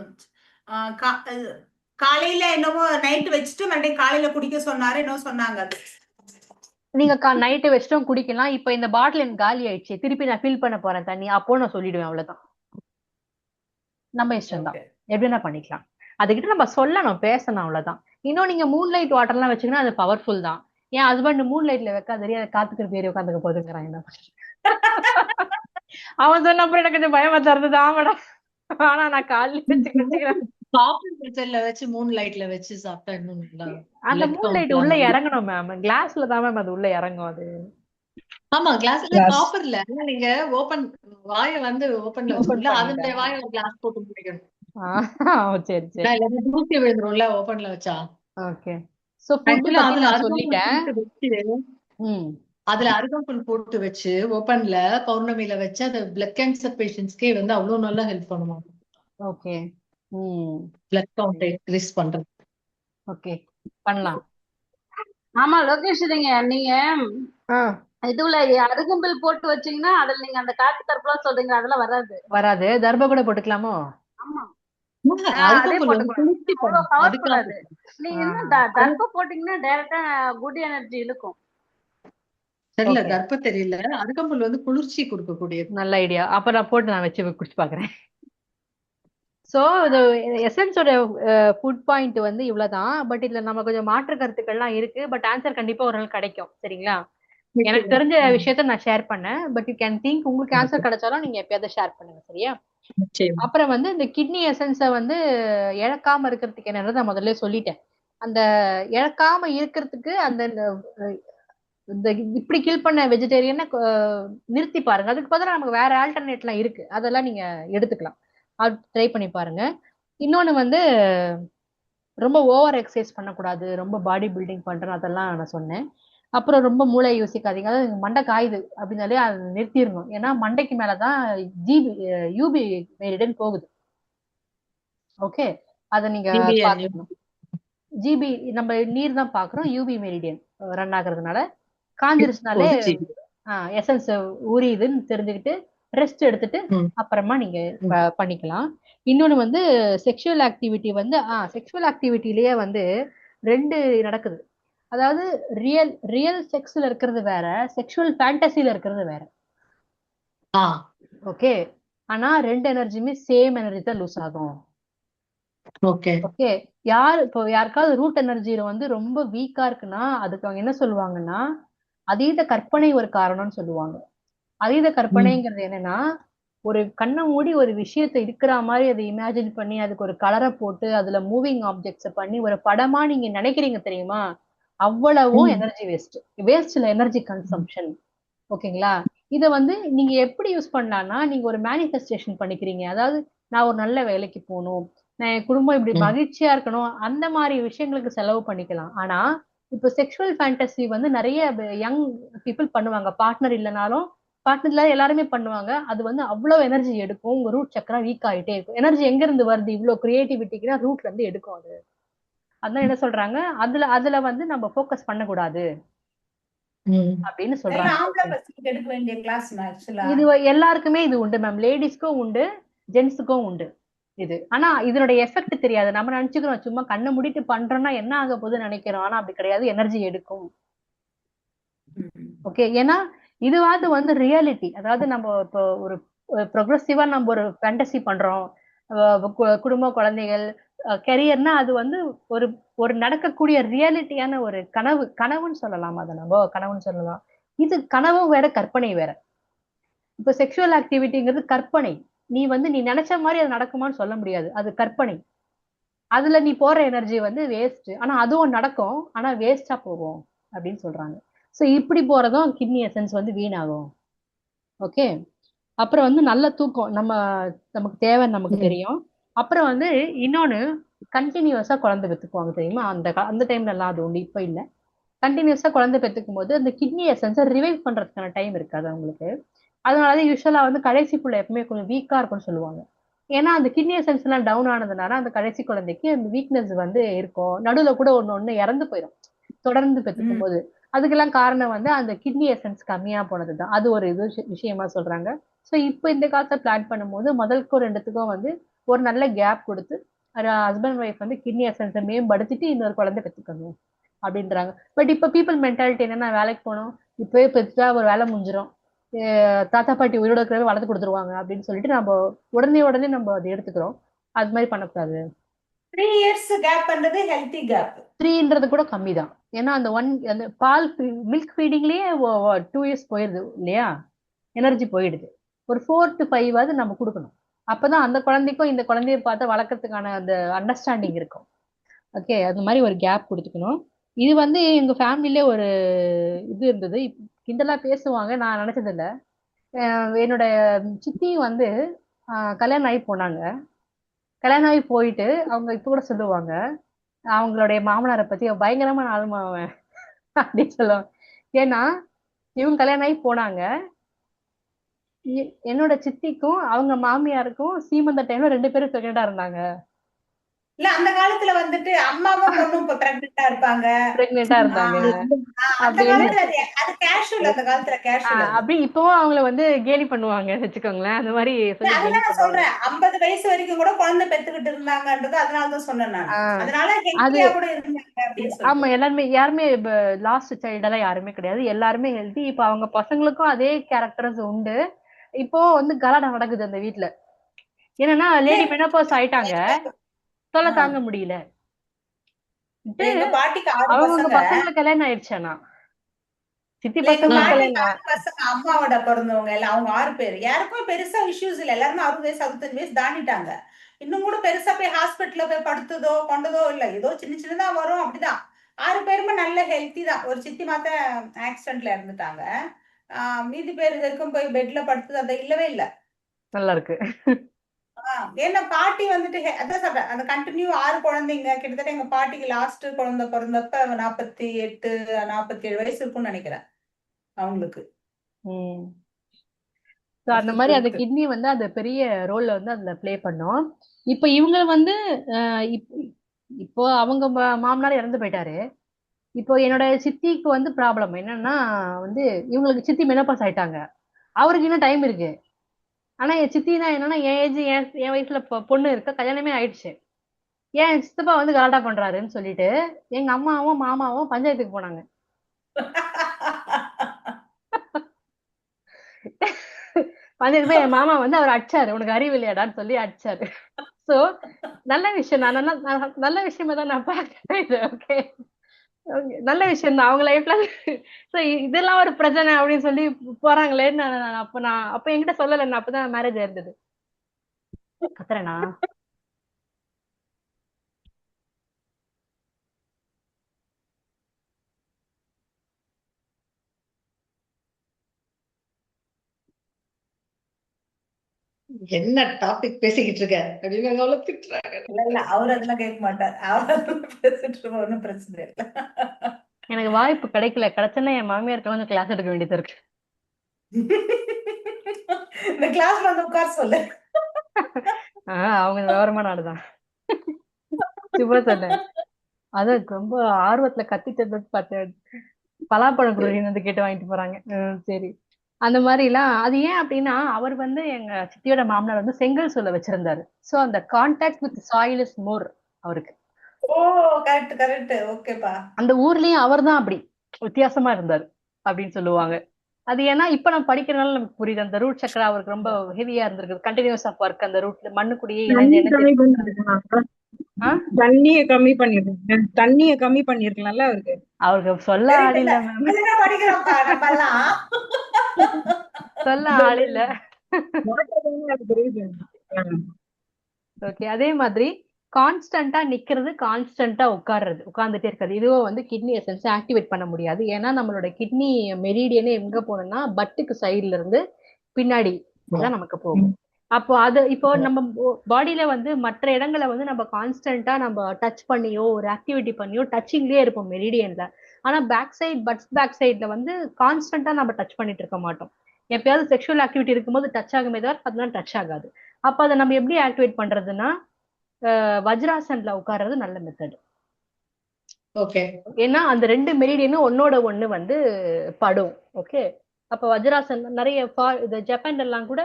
காலையில என்னவோ நைட்டு வச்சுட்டு மறுபடியும் காலையில குடிக்க சொன்னாரு, என்னவோ சொன்னாங்க. அது நீங்க நைட்டு வச்சுட்டும் குடிக்கலாம். இப்ப இந்த பாட்டில் எனக்கு காலி ஆயிடுச்சு, திருப்பி நான் ஃபில் பண்ண போறேன் தண்ணி, அப்போ நான் சொல்லிடுவேன். அவ்வளவுதான். நம்ம இஷ்டம் தான், எப்படின்னா பண்ணிக்கலாம். அதுகிட்ட நம்ம சொல்லணும், பேசணும், அவ்வளவுதான். இன்னும் நீங்க மூன் லைட் வாட்டர் எல்லாம் வச்சீங்கன்னா அது பவர்ஃபுல் தான். என் ஹஸ்பண்ட் மூன் லைட்ல வைக்காதே, அதை காத்துக்கிற பேர் உட்காந்துக்க போதுங்கிறான். என்ன அவன் சொன்ன அப்புறம் எனக்கு கொஞ்சம் பயமா தருது. ஆமாடா, ஆனா நான் காலையில வச்சு குடிச்சுக்கிறேன். காஃபி ஃபில்டர்ல வச்சு மூன் லைட்ல வச்சு சாப்பிட்டா இன்னும் நல்லா அந்த blood மூன் count லைட் எல்லாம் உள்ள நல்லா. இறங்கணும் மேம், கிளாஸ்ல தான் மேம் அது உள்ள இறங்கும். அது ஆமா, கிளாஸ்ல காப்பர்ல நீங்க ஓபன் வாயை வந்து ஓபன்ல ஓபன் வச்சுக்கல, பண்ணிட்டேன். அதுல வாயை ஒரு கிளாஸ் போட்டு முடிக்கணும். சரி சரி, இல்ல தூக்கி விழுந்துரும்ல ஓபன்ல வச்சா. ஓகே. சோ ஃபுட் ஆக்சுவலா பத்தி அதுல நான் அருகம்புல் சொல்லிட்டேன். போட்டு வச்சு ம். அதுல அருகம்புல் போட்டு வச்சு ஓபன்ல பௌர்ணமியில வச்சு அது பிளட் கேன்சர் பேஷண்ட்ஸ்க்கே வந்து அவ்வளவு நல்லா ஹெல்ப் பண்ணுமா. ஓகே. ம். பிளட் கவுண்ட் இன்க்ரீஸ் பண்றது. ஓகே, பண்ணலாம். ஆமா லோகேஸ்வரிங்க, நீங்க ஆ இதுல அருகம்புல் போட்டு வச்சீங்கன்னா அதுல நீங்க அந்த காட்டு கருப்புலாம் சொல்றீங்க அதெல்லாம் வராது. வராது. தர்ப கூட போட்டுக்கலாமோ? ஆமா, அதே அருகம்புல் வந்து போட்டுக்கலாம். குளிர்ச்சி அவ்வளவு பண்ணும் பவர்ஃபுல் அதுக்காக. அது. நீங்க இன்னும் ஆஹ் அது தர்ப்ப போட்டீங்கன்னா டைரக்டா குட் எனர்ஜி இழுக்கும். தெரியல, ஓகே, தர்ப்ப தெரியல. அருகம்புல் வந்து குளிர்ச்சி கொடுக்கக்கூடியது. நல்ல ஐடியா. அப்ப நான் போட்டு நான் வச்சு குடிச்சு பாக்குறேன். சோ இது எசன்ஸோட ஃபுட் பாயிண்ட் வந்து இவ்வளவுதான். பட் இதுல நம்ம கொஞ்சம் மாற்று கருத்துக்கள்லாம் இருக்கு. பட் ஆன்சர் கண்டிப்பா ஒரு நாள் கிடைக்கும். சரிங்களா? எனக்கு நிச்சயம். தெரிஞ்ச ம். விஷயத்த நான் ஷேர் பண்ணேன். பட் யூ கேன் திங்க் உங்களுக்கு ஓகே. ஆன்சர் கிடைச்சாலும் நீங்க எப்பயாவது ஷேர் பண்ணுங்க. சரியா? நிச்சயம். அப்புறம் வந்து இந்த கிட்னி எசன்ஸை வந்து இழக்காம இருக்கிறதுக்கு என்னன்றதை நான் முதல்ல சொல்லிட்டேன். அந்த இழக்காம இருக்கிறதுக்கு அந்த இந்த இப்படி கில் பண்ண வெஜிடேரியனை நிறுத்தி பாருங்க. அதுக்கு பதிலா நமக்கு வேற ஆல்டர்னேட்லாம் இருக்கு. அதெல்லாம் நீங்க எடுத்துக்கலாம். அது ட்ரை பண்ணி பாருங்க. இன்னொன்னு வந்து ரொம்ப ஓவர் எக்ஸசைஸ் பண்ணக்கூடாது. ரொம்ப பாடி பில்டிங் பண்றேன் அதெல்லாம் நான் சொன்னேன். அப்புறம் ரொம்ப மூளை யோசிக்காதீங்க. அதாவது மண்டை காயுது அப்படின்னாலே அதை நிறுத்திடணும். ஏன்னா மண்டைக்கு மேலதான் ஜிபி யூபி மெரிடன் போகுது. ஓகே, அதை நீங்க டிபிஎன். பாத்துக்கணும். ஜிபி நம்ம நீர் தான் பாக்குறோம். யூபி மெரிடியன் ரன் ஆகுறதுனால காஞ்சிருச்சுனாலே ஒரு ஜிபி. எசன்ஸ் உரியுதுன்னு தெரிஞ்சுக்கிட்டு ரெஸ்ட் எடுத்துட்டு ம். அப்புறமா நீங்க ம். பண்ணிக்கலாம். இன்னொன்னு வந்து செக்ஷுவல் ஆக்டிவிட்டி வந்து செக்ஷுவல் ஆக்டிவிட்டிலேயே வந்து ரெண்டு நடக்குது. அதாவது ரியல் ரியல் செக்ஸ்ல இருக்கிறது வேற, செக்ஷுவல் ஃபேண்டசில இருக்கிறது வேற. ஆ ஓகே, ஆனா ரெண்டு எனர்ஜியுமே சேம் எனர்ஜி தான் லூஸ் ஆகும். ஓகே. ஓகே, இப்போ யாருக்காவது ரூட் எனர்ஜியில வந்து ரொம்ப வீக்கா இருக்குன்னா அதுக்கு அவங்க என்ன சொல்லுவாங்கன்னா அதீத கற்பனை ஒரு காரணம்னு சொல்லுவாங்க. அதீத ம். கற்பனைங்கிறது என்னன்னா ஒரு கண்ணை மூடி ஒரு விஷயத்தை இருக்கிற மாதிரி அதை இமேஜின் பண்ணி அதுக்கு ஒரு கலரை போட்டு அதுல மூவிங் ஆப்ஜெக்ட்ஸ் பண்ணி ஒரு படமா நீங்க நினைக்கிறீங்க தெரியுமா? அவ்வளவும் ம். எனர்ஜி வேஸ்ட்ல எனர்ஜி கன்சம்ஷன். ஓகேங்களா? இதை வந்து நீங்க எப்படி யூஸ் பண்ணலாம்னா நீங்க ஒரு மேனிஃபெஸ்டேஷன் பண்ணிக்கிறீங்க. அதாவது நான் ஒரு நல்ல வேலைக்கு போகணும், நான் என் குடும்பம் இப்படி ம். மகிழ்ச்சியா இருக்கணும், அந்த மாதிரி விஷயங்களுக்கு செலவு பண்ணிக்கலாம். ஆனா இப்போ செக்ஷுவல் ஃபேண்டசி வந்து நிறைய யங் பீப்புள் பண்ணுவாங்க. பார்ட்னர் இல்லைனாலும் பார்ட்னர்ல எல்லாருமே பண்ணுவாங்க. அது வந்து அவ்வளவு எனர்ஜி எடுக்கும். உங்க ரூட் சக்கரம் வீக் ஆயிட்டே இருக்கும். எனர்ஜி எங்க இருந்து வருது? இவ்வளவு கிரியேட்டிவிட்டிக்குன்னா ரூட்ல இருந்து எடுக்கும் அது. அதான் என்ன சொல்றாங்க, அதுல அதுல வந்து நம்ம ஃபோக்கஸ் பண்ணக்கூடாது ம். அப்படின்னு இதெல்லாம் சொல்றாங்க. ஆம்பளை ஓகே, பசங்களுக்கு எடுக்க வேண்டிய கிளாஸ் ஆக்சுவலா. இது எல்லாருக்குமே இது உண்டு மேம். லேடிஸ்க்கும் உண்டு, ஜென்ஸுக்கும் உண்டு இது. ஆனா இதனுடைய எஃபெக்ட் தெரியாது. நம்ம நினைச்சுக்கிறோம் சும்மா கண்ணை மூடிட்டு பண்றோம்னா என்ன ஆக போகுதுன்னு நினைக்கிறோம். ஆனா அப்படி கிடையாது, எனர்ஜி எடுக்கும். ஓகே, ஏன்னா இதுவாது வந்து ரியாலிட்டி. அதாவது நம்ம இப்போ ஒரு ப்ரொக்ரெசிவா நம்ம ஒரு ஃபேண்டசி பண்றோம். குடும்ப, குழந்தைகள், கெரியர்னா அது வந்து ஒரு ஒரு நடக்கக்கூடிய ரியாலிட்டியான ஒரு கனவு. கனவுன்னு சொல்லலாம். அதை நம்ம கனவுன்னு சொல்லலாம். இது கனவும் வேற, கற்பனை வேற. இப்போ செக்ஷுவல் ஆக்டிவிட்டிங்கிறது கற்பனை. நீ வந்து நீ நினைச்ச மாதிரி அது நடக்குமான்னு சொல்ல முடியாது. அது கற்பனை. அதுல நீ போற எனர்ஜி வந்து வேஸ்ட். ஆனா அதுவும் நடக்கும், ஆனா வேஸ்டா போகும் அப்படின்னு சொல்றாங்க. சோ இப்படி போறதும் கிட்னி எசன்ஸ் வந்து வீணாகும். ஓகே, அப்புறம் வந்து நல்ல தூக்கம் நமக்கு தேவைன்னு நமக்கு ம். தெரியும். அப்புறம் வந்து இன்னொன்னு, கண்டினியூஸா குழந்தை பெத்துக்குவாங்க தெரியுமா? அந்த டைம்ல எல்லாம் அது உண்டு, இப்ப இல்ல. கண்டினியூஸா குழந்தை பெத்துக்கும் போது அந்த கிட்னி எசன்ஸை ரிவைவ் பண்றதுக்கான டைம் இருக்காது அவங்களுக்கு. அதனால யூஸ்வலா வந்து கடைசி புள்ள எப்பவுமே கொஞ்சம் வீக்கா இருக்கும்னு சொல்லுவாங்க. ஏன்னா அந்த கிட்னி எசன்ஸ் எல்லாம் டவுன் ஆனதுனால அந்த கடைசி குழந்தைக்கு அந்த வீக்னஸ் வந்து இருக்கும். நடுவுல கூட ஒண்ணு ஒண்ணு இறந்து போயிடும் தொடர்ந்து பெத்துக்கும் ம். போது. அதுக்கெல்லாம் காரணம் வந்து அந்த கிட்னி எசன்ஸ் கம்மியா போனதுதான். அது ஒரு விஷயமா சொல்றாங்க. சோ இப்போ இந்த காலத்தை பிளான் பண்ணும்போது முதலுக்கும் ரெண்டுத்துக்கும் வந்து ஒரு நல்ல கேப் கொடுத்து ஹஸ்பண்ட் ஒய்ஃப் வந்து கிட்னி எசன்ஸை மேம்படுத்திட்டு இன்னொரு குழந்தை பெத்துக்கணும் அப்படின்றாங்க. பட் இப்ப பீப்புள் மென்டாலிட்டி என்னன்னா வேலைக்கு போகணும், இப்பவே பெற்றா ஒரு வேலை முடிஞ்சிடும், தாத்தா பாட்டி உயிரோட இருக்கிறவே வளர்த்து கொடுத்துருவாங்க அப்படின்னு சொல்லிட்டு நம்ம உடனே உடனே நம்ம அதை எடுத்துக்கிறோம். அது மாதிரி பண்ணக்கூடாது. 3 years கேப் பண்றது ஹெல்த்தி கேப். 3ன்றது கூட கம்மி தான். ஏன்னா அந்த பால் மில்க் ஃபீடிங்லயே 2 இயர்ஸ் போயிருது இல்லையா? எனர்ஜி போயிடுது. ஒரு 4 to 5 நம்ம கொடுக்கணும். அப்பதான் அந்த குழந்தைக்கும் இந்த குழந்தைய பார்த்து வளர்க்கறதுக்கான அந்த அண்டர்ஸ்டாண்டிங் இருக்கும். ஓகே, அந்த மாதிரி ஒரு கேப் கொடுத்துக்கணும். இது வந்து எங்க ஃபேமிலியில ஒரு இது இருந்தது. கிண்டலா பேசுவாங்க, நான் நினைச்சது இல்ல. என்னோட சித்தி வந்து கல்யாணம் ஆகி போனாங்க. கல்யாணம் ஆகி போயிட்டு அவங்க இப்ப கூட சொல்லுவாங்க, அவங்களுடைய மாமனாரை பத்தி பயங்கரமான ஆளுமா அவன் அப்படின்னு சொல்லுவாங்க. ஏன்னா இவங்க கல்யாணம் ஆகி போனாங்க. என்னோட சித்திக்கும் அவங்க மாமியாருக்கும் சீமந்த டைம்ல 2 பேரும் பிரெக்னெண்டா இருந்தாங்க. இல்ல அந்த காலத்துல வந்துட்டு அம்மாவும் பொண்ணும் இப்ப பிரெக்னெண்டா இருப்பாங்க. பிரெக்னெண்டா இருந்தாங்க அந்த அப்படின்னு. காலத்துல அது கேஷுவல், அந்த காலத்துல கேஷுவல் அது. அப்படி இப்பவும் அவங்கள வந்து கேலி பண்ணுவாங்க வச்சுக்கோங்களேன். அந்த மாதிரி சொல்லி கேலி அதுதான் நான் பண்ணுவாங்க. சொல்றேன், 50 வயசு வரைக்கும் கூட குழந்தை பெத்துக்கிட்டு இருந்தாங்கன்றது அதனாலதான் சொன்னேன் நான். ஆஹ் அதனால அது ஹெல்த்தியா கூட இருந்தாங்க அப்படின்னு ஆமா, சொல்லிட்டு. யாருமே லாஸ்ட் சைல்டெல்லாம் யாருமே கிடையாது, எல்லாருமே ஹெல்தி. இப்ப அவங்க பசங்களுக்கும் அதே கேரக்டர்ஸ் உண்டு. இப்போ வந்து கலாட்டா நடக்குது அந்த வீட்ல. என்னன்னா இல்ல லேடி மெனோபாஸ் ஆயிட்டாங்க, தொல்லை ஆ, தாங்க முடியல. எங்க பாட்டிக்கு 6 அவங்க பசங்க. பசங்களுக்கு கல்யாணம் ஆயிடுச்சானா, சித்தி இல்ல எங்க பசங்களுக்கு பாட்டிக்கு கல்யாணம். 6 பசங்க, அம்மாவோட பிறந்தவங்க எல்லாம். அவங்க 6 பேர். யாருக்கும் பெருசா இஷ்யூஸ் இல்ல. எல்லாருமே 60 வயசு 65 வயசு தாண்டிட்டாங்க. இன்னும் கூட பெருசா போய் ஹாஸ்பிட்டல்ல போய் படுத்ததோ கொண்டதோ இல்ல. ஏதோ சின்ன சின்னதா வரும், அப்படிதான். 6 பேருமே நல்ல ஹெல்த்தி தான். ஒரு சித்தி மாத்த ஆக்சிடென்ட்ல இறந்துட்டாங்க. மீதி பேர் இது வரைக்கும் போய் பெட்ல படுத்தது அது இல்லவே இல்ல. நல்லா இருக்கு. ஏன்னா பாட்டி வந்துட்டு அதான் சொல்றேன், அந்த கண்டினியூ 6 குழந்தைங்க. கிட்டத்தட்ட எங்க பாட்டிக்கு லாஸ்ட் குழந்தை பிறந்தப்ப 48 47 வயசு இருக்கும்னு நினைக்கிறேன் அவங்களுக்கு. உம் So, அந்த வருஷத்துக்கு மாதிரி அந்த இருக்கு. கிட்னி வந்து அந்த பெரிய ரோல்ல வந்து அதுல ப்ளே பண்ணோம். இப்ப இவங்க வந்து இப்போ அவங்க மாமனார் இறந்து போயிட்டாரு. இப்போ என்னோட சித்திக்கு வந்து ப்ராப்ளம் என்னன்னா வந்து, இவங்களுக்கு சித்தி மெனோபாஸ் ஆயிட்டாங்க, அவருக்கு இன்னும் டைம் இருக்கு. ஆனா என் சித்தி தான் என்னன்னா, என் ஏஜ் என் வயசுல பொண்ணு இருக்கு, கல்யாணமே ஆயிடுச்சு. ஏன் சித்தப்பா வந்து கலாட்டா பண்றாருன்னு சொல்லிட்டு எங்க அம்மாவும் மாமாவும் பஞ்சாயத்துக்கு போனாங்க. பஞ்சாயத்து போய் என் மாமா வந்து அவர் அடிச்சாரு, உனக்கு அறிவு இல்லையாடான்னு சொல்லி அடிச்சாரு. சோ நல்ல விஷயம், நல்ல விஷயமா தான் நான் பாக்குறேன் இது. ஓகே, நல்ல விஷயம் தான் அவங்க லைஃப்ல. சோ இதெல்லாம் ஒரு பிரச்சனை அப்படின்னு சொல்லி போறாங்களேன்னு அப்ப என்கிட்ட சொல்லல, நான் அப்பதான் மேரேஜ் ஆயிருந்தது. கத்துறேனா? என்ன டாபிக் பேசிக்கிட்டு இருக்க அப்படின்னு அவ்வளவு திட்டுறாங்க. இல்ல இல்ல, அவர் அதெல்லாம் கேட்க மாட்டார். அவர் அதெல்லாம் பேசிட்டு இருக்க ஒண்ணும் பிரச்சனை இல்ல. எனக்கு வாய்ப்பு கிடைக்கல, கிடைச்சேன்னா என் மாமியாருக்கு வந்து கிளாஸ் எடுக்க வேண்டியது இருக்கு. இந்த கிளாஸ்ல வந்து உட்கார சொல்லு. அவங்க விவரமான ஆளுதான். சும்மா சொன்னேன். அதான் ரொம்ப ஆர்வத்துல கத்திட்டு இருந்தது பார்த்தேன். பலாப்பழம் குருவின்னு வந்து கேட்டு வாங்கிட்டு போறாங்க. சரி. அந்த மாதிரி எல்லாம் அது ஏன் அப்படின்னா, அவர் வந்து எங்க சித்தியோட மாமனார் வந்து செங்கல் சூளை வச்சிருந்தாரு. சோ அந்த contact with soil is more அவருக்கு. ஓ, கரெக்ட் கரெக்ட், ஓகேப்பா. அந்த ஊர்லயும் அவர் தான் அப்படி வித்தியாசமா இருந்தாரு அப்படின்னு சொல்லுவாங்க. அது ஏன்னா இப்ப நம்ம படிக்கிறனால நமக்கு புரியுது, அந்த ரூட் சக்கர அவருக்கு ரொம்ப ஹெவியா இருந்திருக்கு, கண்டினியூஸ் ஆஃப் ஒர்க் அந்த ரூட்ல மண்ணுக்குடியே இணைஞ்சு தண்ணி இணைஞ்சு. கம்மி பண்ணிருக்கலாம். தண்ணிய கம்மி பண்ணிருக்கலாம்ல அவருக்கு. அவருக்கு சொல்ல ஆள் இல்ல மேம். படிக்கிறோம்ப்பா நம்ம எல்லாம். சொல்ல ஆள் இல்ல. ஓகே, அதே மாதிரி கான்ஸ்டன்டா நிக்கிறது, கான்ஸ்டன்டா உட்கார்ந்துட்டே இருக்காது, இதுவும் வந்து கிட்னி எசன்ஸ் ஆக்டிவேட் பண்ண முடியாது. ஏன்னா நம்மளோட கிட்னி மெரிடியனே எங்க போகணும்னா பட்டுக்கு சைடுல இருந்து பின்னாடி தான் நமக்கு போகும். அப்போ அது இப்போ நம்ம பாடியில வந்து மற்ற இடங்களை வந்து நம்ம கான்ஸ்டன்டா நம்ம டச் பண்ணியோ ஒரு ஆக்டிவிட்டி பண்ணியோ டச்சிங்லயே இருப்போம் மெரிடியன்ல. ஆனா பேக் சைட்ல வந்து கான்ஸ்டன்டா நம்ம டச் பண்ணிட்டு இருக்க மாட்டோம். எப்பயாவது செக்ஷுவல் ஆக்டிவிட்டி இருக்கும்போது டச் ஆகுமே தவிர அதெல்லாம் டச் ஆகாது. அப்ப அதை நம்ம எப்படி ஆக்டிவேட் பண்றதுன்னா, வஜ்ராசன்ல உட்கார்றது நல்ல மெத்தட். ஓகே, ஏன்னா அந்த 2 மெரிடியனும் ஒன்னோட ஒண்ணு வந்து படும். ஓகே, அப்ப வஜ்ராசன் நிறைய இது ஜப்பான்ல எல்லாம் கூட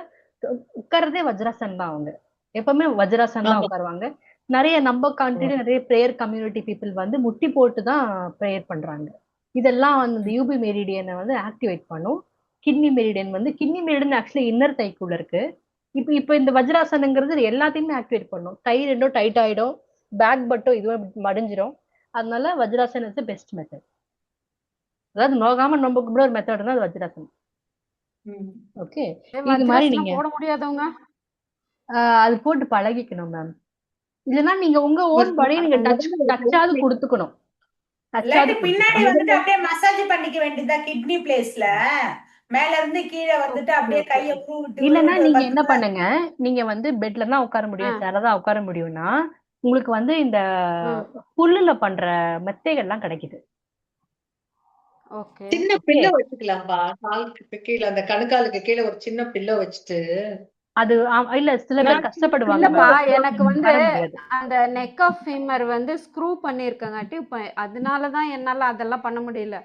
உட்கார்றதே வஜ்ராசன் தான். அவங்க எப்பவுமே வஜ்ராசன் தான் ஆமா. உட்காருவாங்க. நிறைய நம்ம கண்ட்ரில நிறைய பிரேயர் கம்யூனிட்டி பீப்புள் வந்து முட்டி போட்டு தான் பிரேயர் பண்றாங்க. இதெல்லாம் வந்து இந்த யூபி மெரிடியனை வந்து ஆக்டிவேட் பண்ணும். கிட்னி மெரிடியன் ஆக்சுவலி இன்னர் தைக்குள்ள இருக்கு. இப்ப இப்ப இந்த வஜ்ராசனங்கிறது எல்லாத்தையுமே ஆக்டிவேட் பண்ணும். டை ரெண்டும் டைட் ஆயிடும், பேக் பட்டும் இதுவும் மடிஞ்சிரும். அதனால வஜ்ராசன் இஸ் பெஸ்ட் மெத்தட். அதாவது நோகாம நம்ம கூட ஒரு மெத்தட் தான் அது வஜ்ராசன். ஓகே, இது மாதிரி நீங்க போட முடியாதவங்க அது போட்டு பழகிக்கணும் மேம். இல்லைன்னா நீங்க உங்க ஓன் பாடியை நீங்க டச்சாவது கொடுத்துக்கணும். இல்லாட்டி பின்னாடி வந்துட்டு அப்படியே மசாஜ் பண்ணிக்க வேண்டியதா கிட்னி பிளேஸ்ல. மேல இருந்து கீழே வந்துட்டு அப்படியே கைய விட்டு இல்லன்னா நீங்க என்ன பண்ணுங்க, நீங்க வந்து பெட்ல தான் உட்கார முடியும், சேர்ல தான் உட்கார முடியும்னா உங்களுக்கு வந்து இந்த புல்லுல பண்ற மெத்தைகள்லாம் கிடைக்குது. சின்ன பில்லோ வச்சுக்கலாம்பா, காலுக்கு கீழே அந்த கணுக்காலுக்கு கீழே ஒரு சின்ன பில்லோ வச்சுட்டு அது இல்ல சில பேர் கஷ்டப்படுவாங்க இல்லப்பா மேம் எனக்கு வந்து வர முடியாது. அந்த நெக் ஆஃப் ஃபீமர் வந்து ஸ்க்ரூ பண்ணிருக்கங்காட்டி இப்ப அதனாலதான் என்னால அதெல்லாம் பண்ண முடியல.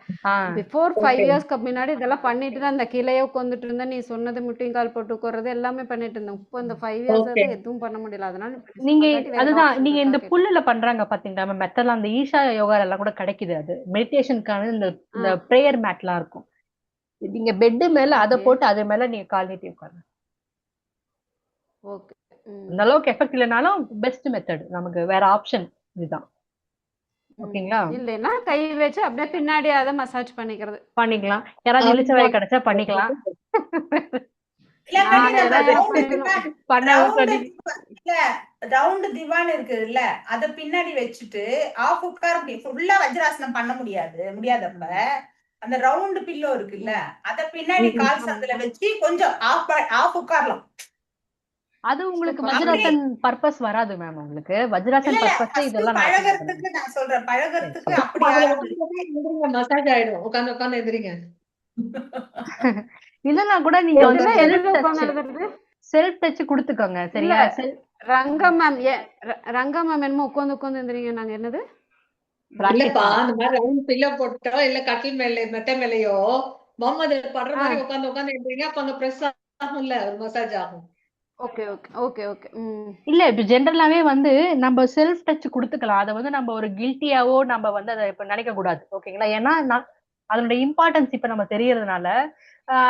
பிஃபோர் 5 இயர்ஸ்க்கு முன்னாடி இதெல்லாம் பண்ணிட்டு தான் இந்த கீழேயே உட்காந்துட்டு இருந்தேன். நீ சொன்னது முட்டிங் கால் போட்டு உட்கார்றது எல்லாமே பண்ணிட்டு இருந்தேன். இப்போ இந்த 5 இயர்ஸ் தான் எதுவும் பண்ண முடியல. அதனால நீங்க வேற அதுதான் ஆப்ஷன் நீங்க இந்த இருக்கா கேட்டேன். புல்லுல பண்றாங்க பாத்தீங்களா மேம் மெத்தட்லாம், அந்த ஈஷா யோகா எல்லாம் கூட கிடைக்குது. அது மெடிடேஷனுக்கான இந்த பிரேயர் மேட்லாம் இருக்கும். நீங்க பெட் மேல அதை போட்டு அது மேல நீங்க கால் நீட்டி உட்காருங்க. ஓகே. அந்த அளவுக்கு எஃபெக்ட் இல்லைனாலும் பெஸ்ட் மெத்தட். நமக்கு வேற ஆப்ஷன் இதுதான். ஓகேங்களா? இல்லைன்னா கை வச்சு அப்படியே பின்னாடி அதை மசாஜ் பண்ணிக்கிறது பண்ணிக்கலாம். யாராவது இழுச்ச வாய் கிடைச்சா பண்ணிக்கலாம். ரவுண்ட் திவான் இருக்குல்ல, அத பின்னாடி வச்சுட்டு ஆஃப் உட்கார ஃபுல்லா வஜ்ராசனம் பண்ண முடியாதப்ப அந்த ரவுண்ட் பில்லோ இருக்குல்ல, அத பின்னாடி கால் சந்தில வச்சு கொஞ்சம் ஆஃப் உட்காரலாம். அது உங்களுக்கு வஜ்ராசன் பர்பஸ் வராது மேம். உங்களுக்கு வஜ்ராசன் பர்பஸ் இதெல்லாம் பழகிறதுக்கு நான் சொல்றேன். பழகிறதுக்கு அப்படி மசாஜ் ஆயிடும். உட்கார்ந்து உட்கார்ந்து எந்திரிங்க. இல்லனா கூட நீங்க செல்ஃப் டச் கொடுத்துக்கோங்க. சரியா? ரங்கம் மேம் என்னமோ உட்கார்ந்து உட்கார்ந்து எந்திரிங்க. நாங்க என்னது இல்லப்பா, அந்த மாதிரி ரவுண்ட் பில்லோ போட்டோ இல்ல கட்டில் மேல மெத்த மேலயோ முகமது படுற மாதிரி உட்கார்ந்து உட்கார்ந்து எந்திரிங்க. அப்ப அங்க பிரஸ் ஆகும்ல, ஒரு மசாஜ் ஆகும். Okay okay okay okay. இல்ல இப்ப ஜெனரலாவே வந்து நம்ம செல்ஃப் டச் கொடுத்துக்கலாம். அதை வந்து நம்ம ஒரு கில்ட்டியாவோ நம்ம வந்து அதை இப்ப நினைக்க கூடாது. ஓகேங்களா? ஏன்னா அதனுடைய இம்பார்ட்டன்ஸ் இப்ப நம்ம தெரியறதுனால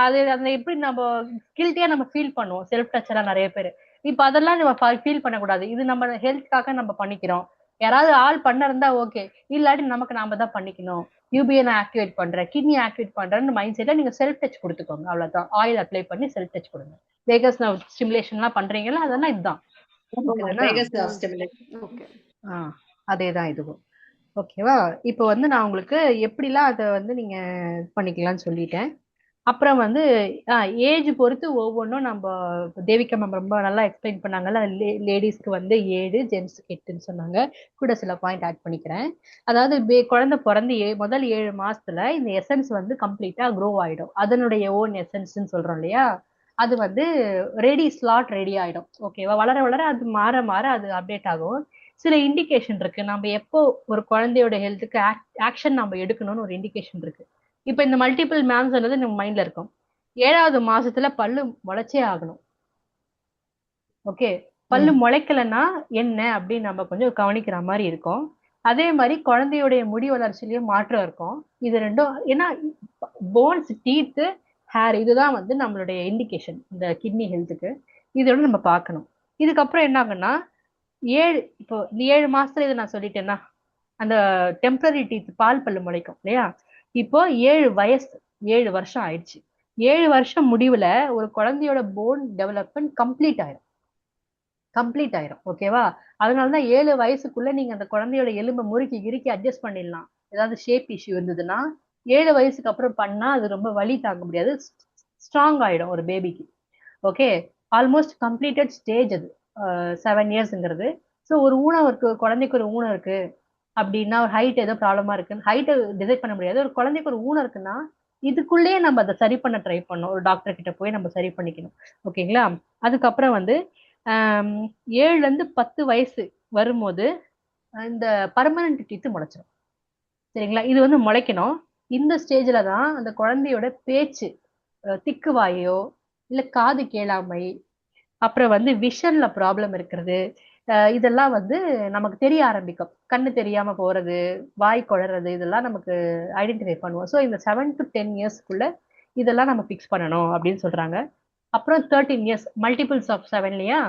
அது அந்த எப்படி நம்ம கில்ட்டியா நம்ம ஃபீல் பண்ணுவோம். செல்ஃப் டச் எல்லாம் நிறைய பேர் இப்ப அதெல்லாம் நம்ம ஃபீல் பண்ணக்கூடாது. இது நம்ம ஹெல்த்காக நம்ம பண்ணிக்கிறோம். யாராவது ஆள் பண்ண இருந்தா ஓகே, இல்லாட்டி நமக்கு நாம தான் பண்ணிக்கணும். யூபிஎன் ஆக்டிவேட் பண்றேன், கிட்னி ஆக்டிவேட் பண்றேன்னு மைண்ட் செட்ல நீங்க செல்ஃப் டச் கொடுத்துக்கோங்க. அவ்வளவுதான். ஆயில் அப்ளை பண்ணி செல்ஃப் டச் கொடுங்க. வேகஸ் ஸ்டிமுலேஷன் எல்லாம் பண்றீங்களா, அதெல்லாம் இதுதான். அதேதான் இதுவும். ஓகேவா? இப்போ வந்து நான் உங்களுக்கு எப்படிலாம் அதை வந்து நீங்க பண்ணிக்கலாம்னு சொல்லிட்டேன். அப்புறம் வந்து ஏஜ் பொறுத்து ஒவ்வொன்றும் நம்ம தேவிகா மேம் ரொம்ப நல்லா எக்ஸ்பிளைன் பண்ணாங்கல்ல. லேடிஸ்க்கு வந்து 7, ஜென்ட்ஸ்க்கு 8ன்னு சொன்னாங்க. கூட சில பாயிண்ட் ஆட் பண்ணிக்கிறேன். அதாவது குழந்தை பிறந்து முதல் 7 மாசத்துல இந்த எசன்ஸ் வந்து கம்ப்ளீட்டா க்ரோ ஆயிடும். அதனுடைய ஓன் எசன்ஸ்ன்னு சொல்றோம் இல்லையா, அது வந்து ஸ்லாட் ரெடி ஆயிடும். ஓகேவா? வளர வளர அது மாற மாற அது அப்டேட் ஆகும். சில இண்டிகேஷன் இருக்கு. நம்ம எப்போ ஒரு குழந்தையோட ஹெல்த்துக்கு ஆக்ஷன் நம்ம எடுக்கணும்னு ஒரு இண்டிகேஷன் இருக்கு. இப்ப இந்த மல்டிபிள் மேம்ஸ் நம்ம மைண்ட்ல இருக்கும். 7வது மாசத்துல பல்லு முளைச்சே ஆகணும். ஓகே, பல்லு முளைக்கலன்னா என்ன அப்படின்னு நம்ம கொஞ்சம் கவனிக்கிற மாதிரி இருக்கும். அதே மாதிரி குழந்தையுடைய முடி வளர்ச்சியிலயும் மாற்றம் இருக்கும். இது ரெண்டும் ஏன்னா போன்ஸ், டீத்து, ஹேர் இதுதான் வந்து நம்மளுடைய இண்டிகேஷன் இந்த கிட்னி ஹெல்த்துக்கு. இதோட நம்ம பார்க்கணும். இதுக்கப்புறம் என்ன ஆகுன்னா இப்போ இந்த 7 மாசத்துல இதை நான் சொல்லிட்டேன்னா அந்த டெம்பரரி டீத் பால் பல்லு முளைக்கும் இல்லையா. இப்போ 7 வருஷம் ஆயிடுச்சு. 7 வருஷம் முடிவுல ஒரு குழந்தையோட போன் டெவலப்மெண்ட் கம்ப்ளீட் ஆயிரும். ஓகேவா? அதனாலதான் 7 வயசுக்குள்ள நீங்க அந்த குழந்தையோட எலும்பை முறுக்கி அட்ஜஸ்ட் பண்ணிடலாம். ஏதாவது ஷேப் இஷ்யூ இருந்ததுன்னா 7 வயசுக்கு அப்புறம் பண்ணா அது ரொம்ப வலி தாங்க முடியாது, ஸ்ட்ராங் ஆயிடும் ஒரு பேபிக்கு. ஓகே, ஆல்மோஸ்ட் கம்ப்ளீட்டட் ஸ்டேஜ் அது 7 இயர்ஸ்ங்கிறது. ஸோ ஒரு ஊனம் இருக்கு, குழந்தைக்கு ஒரு ஊனம் இருக்கு அப்படின்னா, ஒரு ஹைட் ஏதோ ப்ராப்ளமா இருக்குன்னு ஹைட்டை டிசைட் பண்ண முடியாது. ஒரு குழந்தைக்கு ஒரு ஊனம் இருக்குன்னா இதுக்குள்ளேயே நம்ம அதை சரி பண்ண ட்ரை பண்ணணும். ஒரு டாக்டர் கிட்ட போய் நம்ம சரி பண்ணிக்கணும். ஓகேங்களா? அதுக்கப்புறம் வந்து 7ல இருந்து 10 வயசு வரும்போது இந்த பர்மனன்ட் டீத்து முளைச்சிடும். சரிங்களா? இது வந்து முளைக்கணும். இந்த ஸ்டேஜ்ல தான் அந்த குழந்தையோட பேச்சு, திக்கு வாயோ இல்ல காது கேளாமை, அப்புறம் வந்து விஷன்ல ப்ராப்ளம் இருக்கிறது, இதெல்லாம் வந்து நமக்கு தெரிய ஆரம்பிக்கும். கண்ணு தெரியாம போறது, வாய் குழறது, இதெல்லாம் நமக்கு ஐடென்டிஃபை பண்ணுவோம். ஸோ இந்த 7 to 10 இயர்ஸ்க்குள்ள இதெல்லாம் நம்ம ஃபிக்ஸ் பண்ணணும் அப்படின்னு சொல்றாங்க. அப்புறம் 13 இயர்ஸ் மல்டிபிள்ஸ் ஆஃப் 7 இல்லையா,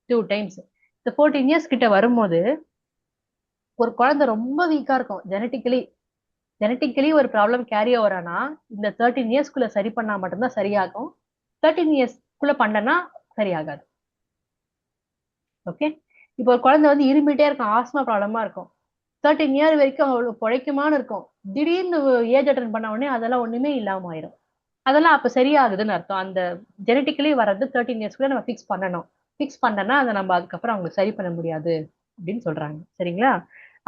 2 times. இந்த 14 இயர்ஸ் கிட்ட வரும்போது ஒரு குழந்தை ரொம்ப வீக்கா இருக்கும். ஜெனட்டிக்கலி ஒரு ப்ராப்ளம் கேரி ஓவர் ஆனா இந்த 13 இயர்ஸ்க்குள்ள சரி பண்ணா மட்டும்தான் சரியாகும். 13 இயர்ஸ்க்குள்ள பண்ணனா சரியாகாது. ஓகே, இப்போ ஒரு குழந்தை வந்து இருமிட்டே இருக்கும், ஆஸ்மா ப்ராப்ளமா இருக்கும், 13 இயர் வரைக்கும் அவளுக்கு பிழைக்குமான்னு இருக்கும். திடீர்னு ஏஜ் அட்டன் பண்ண உடனே அதெல்லாம் ஒண்ணுமே இல்லாம ஆயிரும். அதெல்லாம் அப்ப சரியாகுதுன்னு அர்த்தம். அந்த ஜெனட்டிக்கலி வர்றது 13 இயர்ஸ்க்குள்ள நம்ம ஃபிக்ஸ் பண்ணணும். ஃபிக்ஸ் பண்ணனா அதை நம்ம அதுக்கப்புறம் அவங்க சரி பண்ண முடியாது அப்படின்னு சொல்றாங்க. சரிங்களா?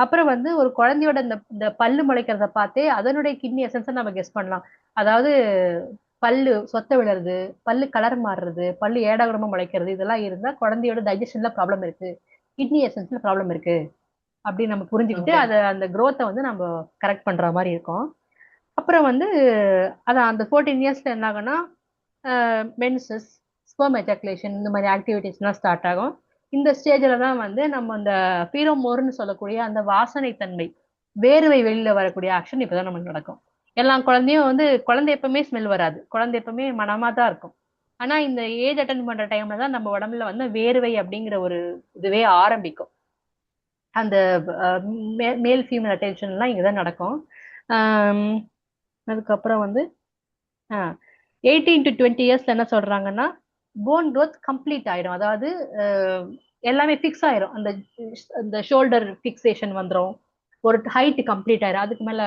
அப்புறம் வந்து ஒரு குழந்தையோட இந்த பல்லு முளைக்கிறத பார்த்தே அதனுடைய கிட்னி எசன்ஸை நம்ம கெஸ் பண்ணலாம். அதாவது பல்லு சொத்த விழுறது, பல்லு கலர் மாறுறது, பல்லு ஏடாகுடமா முளைக்கிறது, இதெல்லாம் இருந்தா குழந்தையோட டைஜஷன்ல ப்ராப்ளம் இருக்கு, கிட்னி எசன்ஸ்ல ப்ராப்ளம் இருக்கு அப்படின்னு நம்ம புரிஞ்சுக்கிட்டு ஓகே. அந்த growth-அ வந்து நம்ம கரெக்ட் பண்ற மாதிரி இருக்கும். அப்புறம் வந்து அதான் அந்த 14 இயர்ஸ்ல என்ன ஆகும்னா மென்சஸ், ஸ்பெர்ம் எஜாகுலேஷன், இந்த மாதிரி ஆக்டிவிட்டிஸ்லாம் ஸ்டார்ட் ஆகும். இந்த ஸ்டேஜில் தான் வந்து நம்ம அந்த பீரோமோர்னு சொல்லக்கூடிய அந்த வாசனை தன்மை, வேர்வை வெளியில வரக்கூடிய ஆக்ஷன் இப்பதான் நமக்கு நடக்கும். எல்லா குழந்தையும் வந்து குழந்தை எப்பவுமே ஸ்மெல் வராது, குழந்தை எப்பவுமே மனமா தான் இருக்கும். ஆனா இந்த ஏஜ் அட்டன் பண்ற டைம்ல தான் நம்ம உடம்புல வந்து வேர்வை அப்படிங்கிற ஒரு இதுவே ஆரம்பிக்கும். அந்த மேல் ஃபீமேல் அட்டென்ஷன் எல்லாம் இங்கதான் நடக்கும். ஆம், அதுக்கப்புறம் வந்து 18 to 20 இயர்ஸ்ல என்ன சொல்றாங்கன்னா போன் growth கம்ப்ளீட் ஆயிடும். அதாவது எல்லாமே ஃபிக்ஸ் ஆயிரும். அந்த ஷோல்டர் ஃபிக்ஸேஷன் வந்துடும், ஒரு ஹைட் கம்ப்ளீட் ஆயிரும், அதுக்கு மேல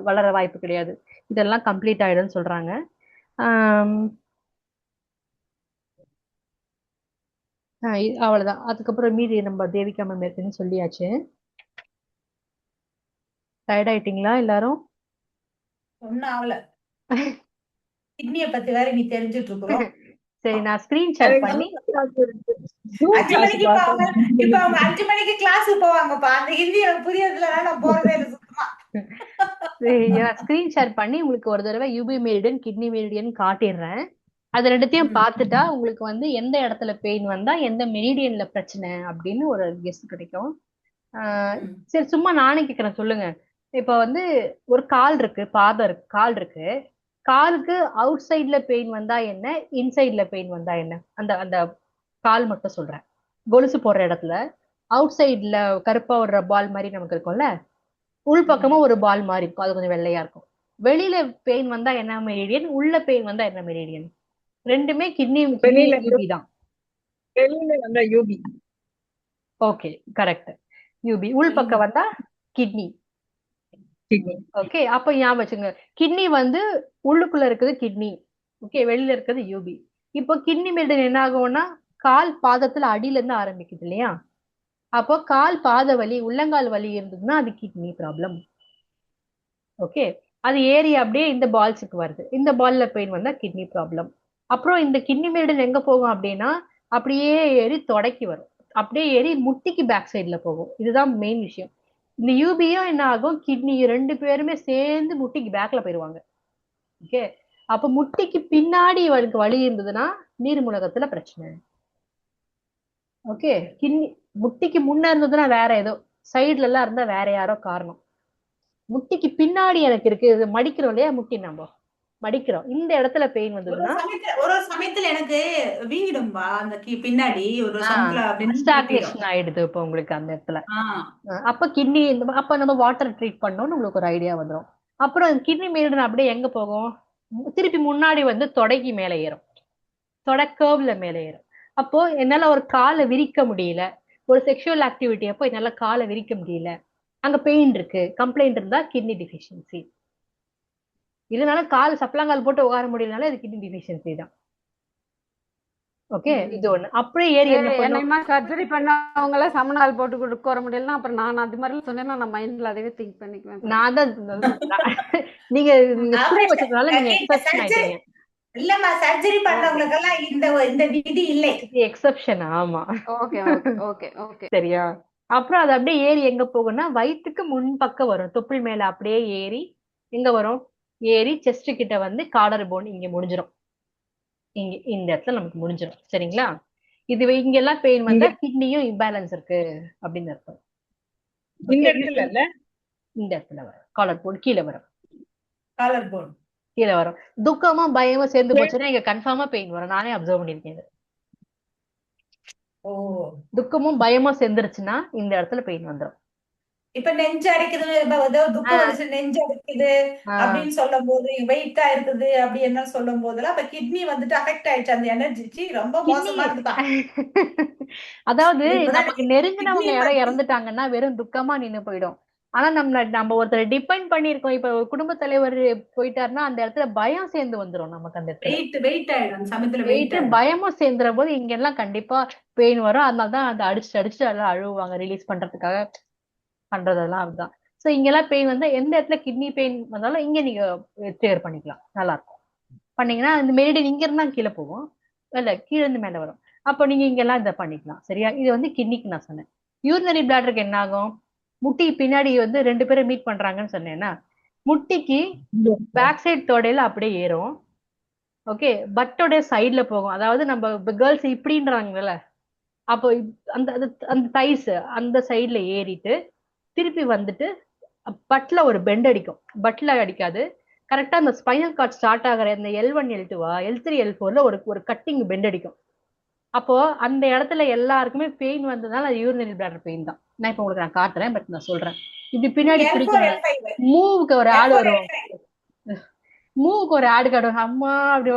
வளர வாய்ப்பு கிடையாது, இதெல்லாம் கம்ப்ளீட் ஆயிடும்னு சொல்றாங்க. ஆம், அவ்வளவுதான். அதுக்கப்புறம் மீதி நம்ம தேவிகா மேம் இருக்குன்னு சொல்லியாச்சு. டயர்ட் ஆயிட்டீங்களா எல்லாரும்? ஒன்னும் ஆகல. கிட்னிய பத்தி வேற நீ தெரிஞ்சுட்டு இருக்கிறோம். சரி, நான் ஸ்கிரீன் ஷேர் எனக்கு பண்ணி ஜூம் 5 கிளாஸ் மணிக்கு இப்ப அவங்க 5 மணிக்கு கிளாஸ் போவாங்கப்பா. அந்த ஹிந்தி எனக்கு புரியறதுல நான் போறதே இல்லை சுத்தமா. ஸ்கிரீன் ஷேர் பண்ணி உங்களுக்கு ஒரு தடவை யூபி மெரிடியன், கிட்னி மெரிடியன் காட்டிடுறேன். அது ரெண்டுத்தையும் பார்த்துட்டா உங்களுக்கு வந்து எந்த இடத்துல பெயின் வந்தா எந்த மெரிடியன்ல பிரச்சனை அப்படின்னு ஒரு கெஸ் கிடைக்கும். சரி, சும்மா நானே கேட்கறேன், சொல்லுங்க. இப்ப வந்து ஒரு கால் இருக்கு, பாதம் இருக்கு, கால் இருக்கு. காலுக்கு அவுட் சைட்ல பெயின் வந்தா என்ன, இன்சைட்ல பெயின் வந்தா என்ன? அந்த அந்த கால் மட்டும் சொல்றேன். கொலுசு போடுற இடத்துல அவுட் சைட்ல கருப்பா ஒரு பால் மாதிரி நமக்கு இருக்கும்ல, உள் பக்கமா ஒரு பால் மாதிரி இருக்கும், அது கொஞ்சம் வெள்ளையா இருக்கும். வெளியில பெயின் வந்தா என்ன மெரிடியன், உள்ள பெயின் வந்தா என்ன மெரிடியன்? ரெண்டுமே கிட்னி கிட்னி வெளியில யூபி தான். வெளியில வந்தா யூபி. Okay, correct. யூபி. உள் பக்கம் வந்தா கிட்னி. ஓகே, அப்ப ஞாபகம் வச்சுங்க, கிட்னி வந்து உள்ளுக்குள்ள இருக்குது கிட்னி, ஓகே, வெளியில இருக்குது யூபி. இப்போ கிட்னி மெரிடியன் என்ன ஆகும்னா கால் பாதத்துல அடியில இருந்து ஆரம்பிக்குது இல்லையா? அப்போ கால் பாத வலி, உள்ளங்கால் வலி இருந்ததுன்னா அது கிட்னி ப்ராப்ளம். ஓகே, அது ஏறி அப்படியே இந்த பால்ஸுக்கு வருது, இந்த பால்ல பெயின் வந்தா கிட்னி ப்ராப்ளம். அப்புறம் இந்த கிட்னி மெரிடியன் எங்க போகும் அப்படின்னா அப்படியே ஏறி தொடக்கி வரும், அப்படியே ஏறி முட்டிக்கு பேக் சைட்ல போகும். இதுதான் மெயின் விஷயம். இந்த யூபியும் என்ன ஆகும், கிட்னி ரெண்டு பேருமே சேர்ந்து முட்டிக்கு பேக்ல போயிருவாங்க. ஓகே, அப்ப முட்டிக்கு பின்னாடி இவருக்கு வலி இருந்ததுன்னா நீர்முலகத்துல பிரச்சனை. ஓகே, கிட்னி முட்டிக்கு முன்ன இருந்ததுன்னா வேற ஏதோ, சைட்ல எல்லாம் இருந்தா வேற யாரோ காரணம். முட்டிக்கு பின்னாடி எனக்கு இருக்கு, இது மடிக்கிறோம் இல்லையா, முட்டி நம்ம மடிக்கிறோம், இந்த இடத்துல பெயின் வந்ததுன்னா ஒரு சமயத்துல எனக்கு வீங்கிடும்பா அந்த பின்னாடி ஒரு சமயத்துல அப்படின்னு ஸ்டாக்னேஷன் ஆயிடுது இப்போ உங்களுக்கு அந்த இடத்துல. அப்ப கிட்னி அப்ப நம்ம வாட்டர் ட்ரீட் பண்ணோம்னு உங்களுக்கு ஒரு ஐடியா வந்துடும். அப்புறம் கிட்னி மெரிடியன் அப்படியே எங்க போகும், திருப்பி முன்னாடி வந்து தொடைக்கு மேல ஏறும், தொட கர்வ்ல மேல ஏறும். அப்போ என்னால ஒரு காலை விரிக்க முடியல, ஒரு செக்ஷுவல் ஆக்டிவிட்டி அப்போ என்னால காலை விரிக்க முடியல, அங்க பெயின் இருக்கு, கம்ப்ளைண்ட் இருந்தா கிட்னி டிஃபிஷியன்சி. இதனால கால் சப்பலாங்கால் போட்டு உட்கார முடியலனால இது கிட்னி டிஃபிஷியன்சி தான். ஓகே, இது ஒண்ணு. அப்படியே ஏறி என்ன பண்ணும், என்னையுமா சர்ஜரி பண்ணவங்க எல்லாம் சமநாள் போட்டு கொடுக்க முடியலன்னா அப்புறம் நான் அது மாதிரி சொன்னேன்னா நான் மைண்ட்ல அதவே திங்க் பண்ணிக்குவேன். நான் தான் நீங்க ஸ்க்ரூ வச்சதுனால நீங்க எக்ஸப்ஷன் ஆயிட்டீங்க. இல்லம்மா, சர்ஜரி பண்றவங்களுக்கு எல்லாம் இந்த விதி இல்லை, எக்ஸப்ஷன். ஆமா, ஓகே ஓகே ஓகே. சரியா? அப்புறம் அது அப்படியே ஏறி எங்க போகும்னா வயிற்றுக்கு முன்பக்கம் வரும், தொப்புள் மேல அப்படியே ஏறி எங்க வரும், ஏறி செஸ்ட் கிட்ட வந்து காலர் போன் இங்க முடிஞ்சிடும், இங்க இந்த இடத்துல நமக்கு முடிஞ்சிடும். சரிங்களா? இது இங்க எல்லாம் பெயின் வந்தா கிட்னியும் இம்பேலன்ஸ் இருக்கு அப்படின்னு அர்த்தம். இந்த இடத்துல இல்ல, இந்த இடத்துல வரும், காலர் போன் கீழே வரும், காலர் போன் கீழே வரும். துக்கமும் பயமும் சேர்ந்து போச்சுன்னா இங்க கன்ஃபார்மா பெயின் வரும், நானே அப்சர்வ் பண்ணிருக்கேன். ஓ, துக்கமும் பயமும் சேர்ந்துருச்சுன்னா இந்த இடத்துல பெயின் வந்துடும். இப்ப நெஞ்சு அடைக்குது, துக்கம் வந்துச்சு, நெஞ்சு அடைக்குது அப்படின்னு சொல்லும் போது, வெயிட்டா இருக்குது அப்படி என்ன சொல்லும் போதெல்லாம் அப்ப கிட்னி வந்துட்டு அஃபெக்ட் ஆயிடுச்சு, அந்த எனர்ஜி ரொம்ப மோசமா இருக்குதா? அதாவது நமக்கு நெருங்கினவங்க யாரோ இறந்துட்டாங்கன்னா வெறும் துக்கமா நின்னு போயிடும். ஆனா நம்ம ஒருத்தர் டிபெண்ட் பண்ணிருக்கோம், இப்ப குடும்ப தலைவர் போயிட்டாருன்னா அந்த இடத்துல பயம் சேர்ந்து வந்துரும் நமக்கு. அந்த இடத்துல வெயிட் ஆயிடும், சமயத்துல வெயிட் பயமும் சேர்ந்துற போது இங்க எல்லாம் கண்டிப்பா பெயின் வரும். அதனாலதான் அந்த அடிச்சுட்டு எல்லாம் அழுவாங்க, ரிலீஸ் பண்றதுக்காக பண்றதெல்லாம் அதுதான். சோ இங்கெல்லாம் பெயின் வந்து எந்த இடத்துல கிட்னி பெயின் வந்தாலும் இங்க நீங்க கிளியர் பண்ணிக்கலாம், நல்லா இருக்கும். பண்ணீங்கன்னா இந்த மெரிடியன் இங்க இருந்தா கீழே போகும், இல்ல கீழே இருந்து மேல வரும். அப்போ நீங்க இங்கெல்லாம் இதை பண்ணிக்கலாம். சரியா? இது வந்து கிட்னிக்கு நான் சொன்னேன். யூரினரி பிளாடருக்கு என்ன ஆகும்? முட்டி பின்னாடி வந்து 2 பேரும் மீட் பண்றாங்கன்னு சொன்னேன்னா, முட்டிக்கு பேக் சைடு தொடையில அப்படியே ஏறும். ஓகே, பட்டோட சைடுல போகும். அதாவது நம்ம கேர்ள்ஸ் இப்படின்றாங்கல்ல, அப்போ அந்த அந்த தைஸ் அந்த சைடுல ஏறிட்டு திருப்பி வந்துட்டு பட்ல ஒரு பெண்ட் அடிக்கும். பட்ல அடிக்காது, கரெக்டா அந்த ஸ்பைனல் கார்ட் ஸ்டார்ட் ஆகிற இந்த L1 L2 L3 L4ல ஒரு கட்டிங் பெண்ட் அடிக்கும். அப்போ அந்த இடத்துல எல்லாருக்குமே பெயின் வந்ததுனால அது யூரினரி பிளாடர் பெயின் தான். நான் இப்போ உங்களுக்கு நான் காட்டுறேன், பட் நான் சொல்றேன். இப்படி பின்னாடி L4 பிடிக்கணும். L5 மூவுக்கு ஒரு ஆடு L4 வரும், L5 மூவுக்கு ஒரு ஆடு காடும், அம்மா அப்படி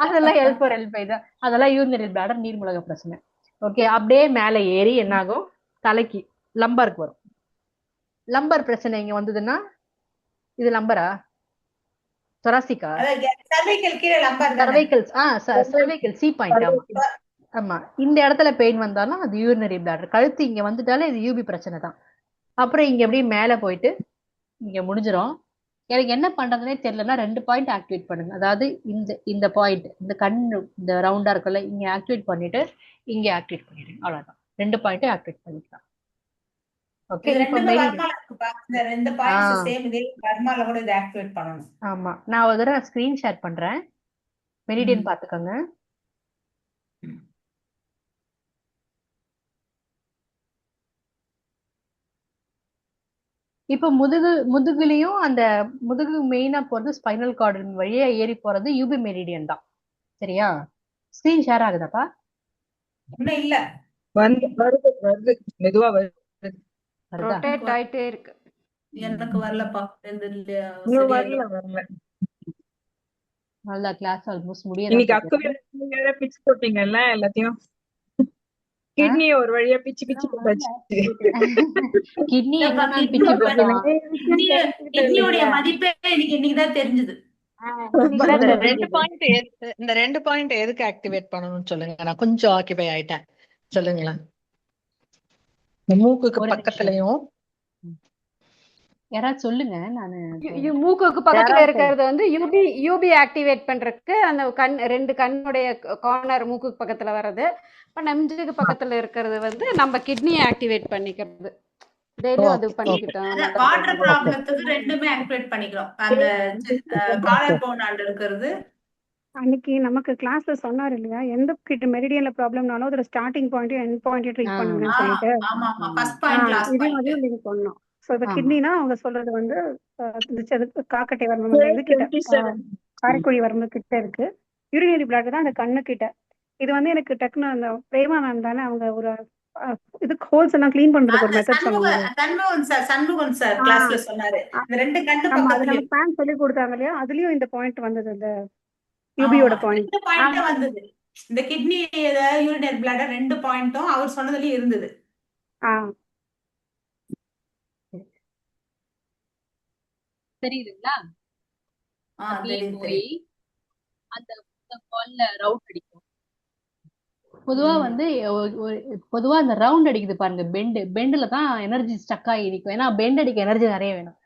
அதெல்லாம் L4 L5 தான். அதெல்லாம் யூரினரி பிளாடர், நீர்முலக பிரச்சனை. ஓகே, அப்படியே மேல ஏறி என்ன ஆகும்? தலைக்கு லம்பருக்கு வரும். லம்பர் பிரச்சனை இங்க வந்ததுன்னா, இது லம்பரா தொராசிக்கா cervical கீழ lumbar தானே? Cervical cervical C point. ஆமா ஆமா, இந்த இடத்துல பெயின் வந்தாலும் அது யூரினரி பிளாடர். கழுத்து இங்க வந்துட்டாலே இது யூபி பிரச்சனை தான். அப்புறம் இங்க அப்படியே மேல போயிட்டு இங்க முடிஞ்சிரும். எனக்கு என்ன பண்றதுனே தெரியலன்னா 2 பாயிண்ட் ஆக்டிவேட் பண்ணுங்க. அதாவது இந்த பாயிண்ட், இந்த கண்ணு இந்த ரவுண்டா இருக்குல்ல, இங்க ஆக்டிவேட் பண்ணிட்டு இங்க ஆக்டிவேட் பண்ணிடுங்க. அவ்வளவுதான், 2 பாயிண்ட் ஆக்டிவேட் பண்ணிக்கலாம். ஓகே, இது இப்போ ரெண்டுமே மெரி வர்மால இருக்குப்பா. இந்த 2 பாயிண்ட்ஸ் சேம் இதே வர்மால கூட இதை ஆக்டிவேட் பண்ணணும். ஆமா, நான் ஒரு தடவை ஸ்கிரீன் ஷேர் பண்றேன், மெரிடியன் பாத்துக்கோங்க. இப்போ முதுகுலயும் அந்த முதுகு மெயினா போறது ஸ்பைனல் கார்டு வழியா ஏறி போறது யூபி மெரிடியன் தான். சரியா? ஸ்கிரீன் ஷேர் ஆகுதாப்பா? இன்னும் இல்ல, வருது மெதுவா வருது. வருதா? ரொட்டேட் ஆயிட்டே இருக்கு. எனக்கு வரலப்பா. இன்னும் வரல. நல்லா கிளாஸ் ஆல்மோஸ்ட் இன்னைக்கு முடியதான் போகுது. அக்குவே பிச்சு போட்டீங்கல்ல எல்லாத்தையும். கிட்னி ஒரு வழியா பிச்சு போட்டாச்சு. கிட்னி எங்க மேம் பிச்சு போட்டோம்? கிட்னியோட மதிப்பே எனக்கு இன்னைக்குதான் தெரிஞ்சது. இந்த 2 பாயிண்ட் எதுக்கு ஆக்டிவேட் பண்ணணும்னு சொல்லுங்க. நான் கொஞ்சம் ஆக்கிபை ஆயிட்டேன், சொல்லுங்களேன். மூக்குக்கு பக்கத்துலயும் யாராவது சொல்லுங்க. நானு மூக்குக்கு பக்கத்துல இருக்கிறது வந்து யூபி ஆக்டிவேட் பண்றதுக்கு அந்த ரெண்டு கண்ணுடைய கார்னர் மூக்குக்கு பக்கத்துல வர்றது. இப்ப நெஞ்சுக்கு பக்கத்துல இருக்கிறது வந்து நம்ம கிட்னியை ஆக்டிவேட் பண்ணிக்கிறது. டெய்லியும் அது பண்ணிக்கிட்டோம். வாட்டர் ப்ராப்ளத்துக்கு ரெண்டுமே ஆக்டிவேட் பண்ணிக்கிறோம். அந்த காலர் போன் ஆண்டு இருக்கிறது அன்னைக்கு நமக்கு கிளாஸ்ல சொன்னாரு இல்லையா, எந்த கிட்ட மெரிடியன்ல ப்ராப்ளம்னாலும் அதோட starting point end point treat பண்ணுங்கன்னு சொல்லிட்டு. ஆமா ஆமா, ஃபர்ஸ்ட் பாயிண்ட் லாஸ்ட் இதையும் பாயிண்ட். அதையும் லிங்க் பண்ணோம். சோ இப்ப கிட்னினா அவங்க சொல்றது வந்து காக்கட்டை வரம்பு கிட்ட, காரைக்குடி வரம்பு கிட்ட இருக்கு. யூரினரி பிளாடர் தான் அந்த கண்ணு கிட்ட. இது வந்து எனக்கு டக்குன்னு அந்த பிரேமா மேம் தானே அவங்க ஒரு இதுக்கு ஹோல்ஸ் எல்லாம் க்ளீன் பண்றதுக்கு ஒரு மெத்தட் சொன்னாங்க. சண்முகன் சார் கிளாஸ்ல சொன்னாரு. இந்த 2 கண்ணு பக்கத்துல நம்ம பேன் சொல்லி கொடுத்தாங்க இல்லையா, அதுலயும் இந்த பாயிண்ட் வந்தது, இந்த யூபியோட பாயிண்ட். 2 பாயிண்ட் வந்தது. இந்த கிட்னி யூரினரி பிளாடர் 2 பாயிண்ட்டும் அவர் சொன்னதுலயே இருந்தது. தெரியுதுங்களா? போய் அந்த பால்ல ரவுண்ட் அடிக்கும். பொதுவா வந்து பொதுவா அந்த ரவுண்ட் அடிக்குது பாருங்க, பெண்டுல தான் எனர்ஜி ஸ்டக் ஆகி நிற்கும். ஏன்னா பெண்ட் அடிக்க எனர்ஜி நிறைய வேணும்,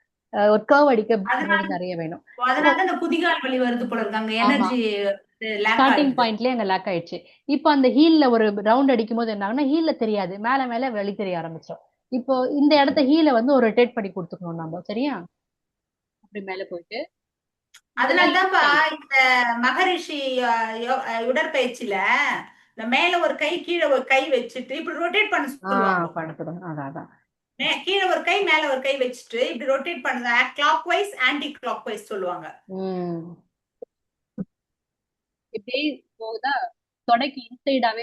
ஒரு கர்வ் அடிக்க எனர்ஜி நிறைய வேணும். அதனால அந்த குதிகால் வலி வருது போல இருக்கு. அங்க எனர்ஜி ஸ்டார்டிங் பாயிண்ட்லயே அங்க லேக் ஆயிடுச்சு. இப்போ அந்த ஹீல்ல ஒரு ரவுண்ட் அடிக்கும் போது என்ன ஆகுனா, ஹீல்ல தெரியாது, மேல மேல வலி தெரிய ஆரம்பிச்சோம். இப்போ இந்த இடத்த ஹீல வந்து ஒரு ரொட்டேட் பண்ணி கொடுத்துக்கணும் நம்ம. சரியா? அப்படி மேல போயிட்டு அதனாலதான்ப்பா இந்த மகரிஷி உடற்பயிற்சியில இந்த மேல ஒரு கை கீழே ஒரு கை வச்சுட்டு இப்படி ரொட்டேட் பண்ண சொல்லுவாங்க. அதான் கீழே ஒரு கை மேல ஒரு கை வச்சுட்டு இப்படி ரொட்டேட் பண்ணுங்க, clockwise anti clockwise சொல்லுவாங்க. இப்படி போகுதா, தொடைக்கு இன்சைடாவே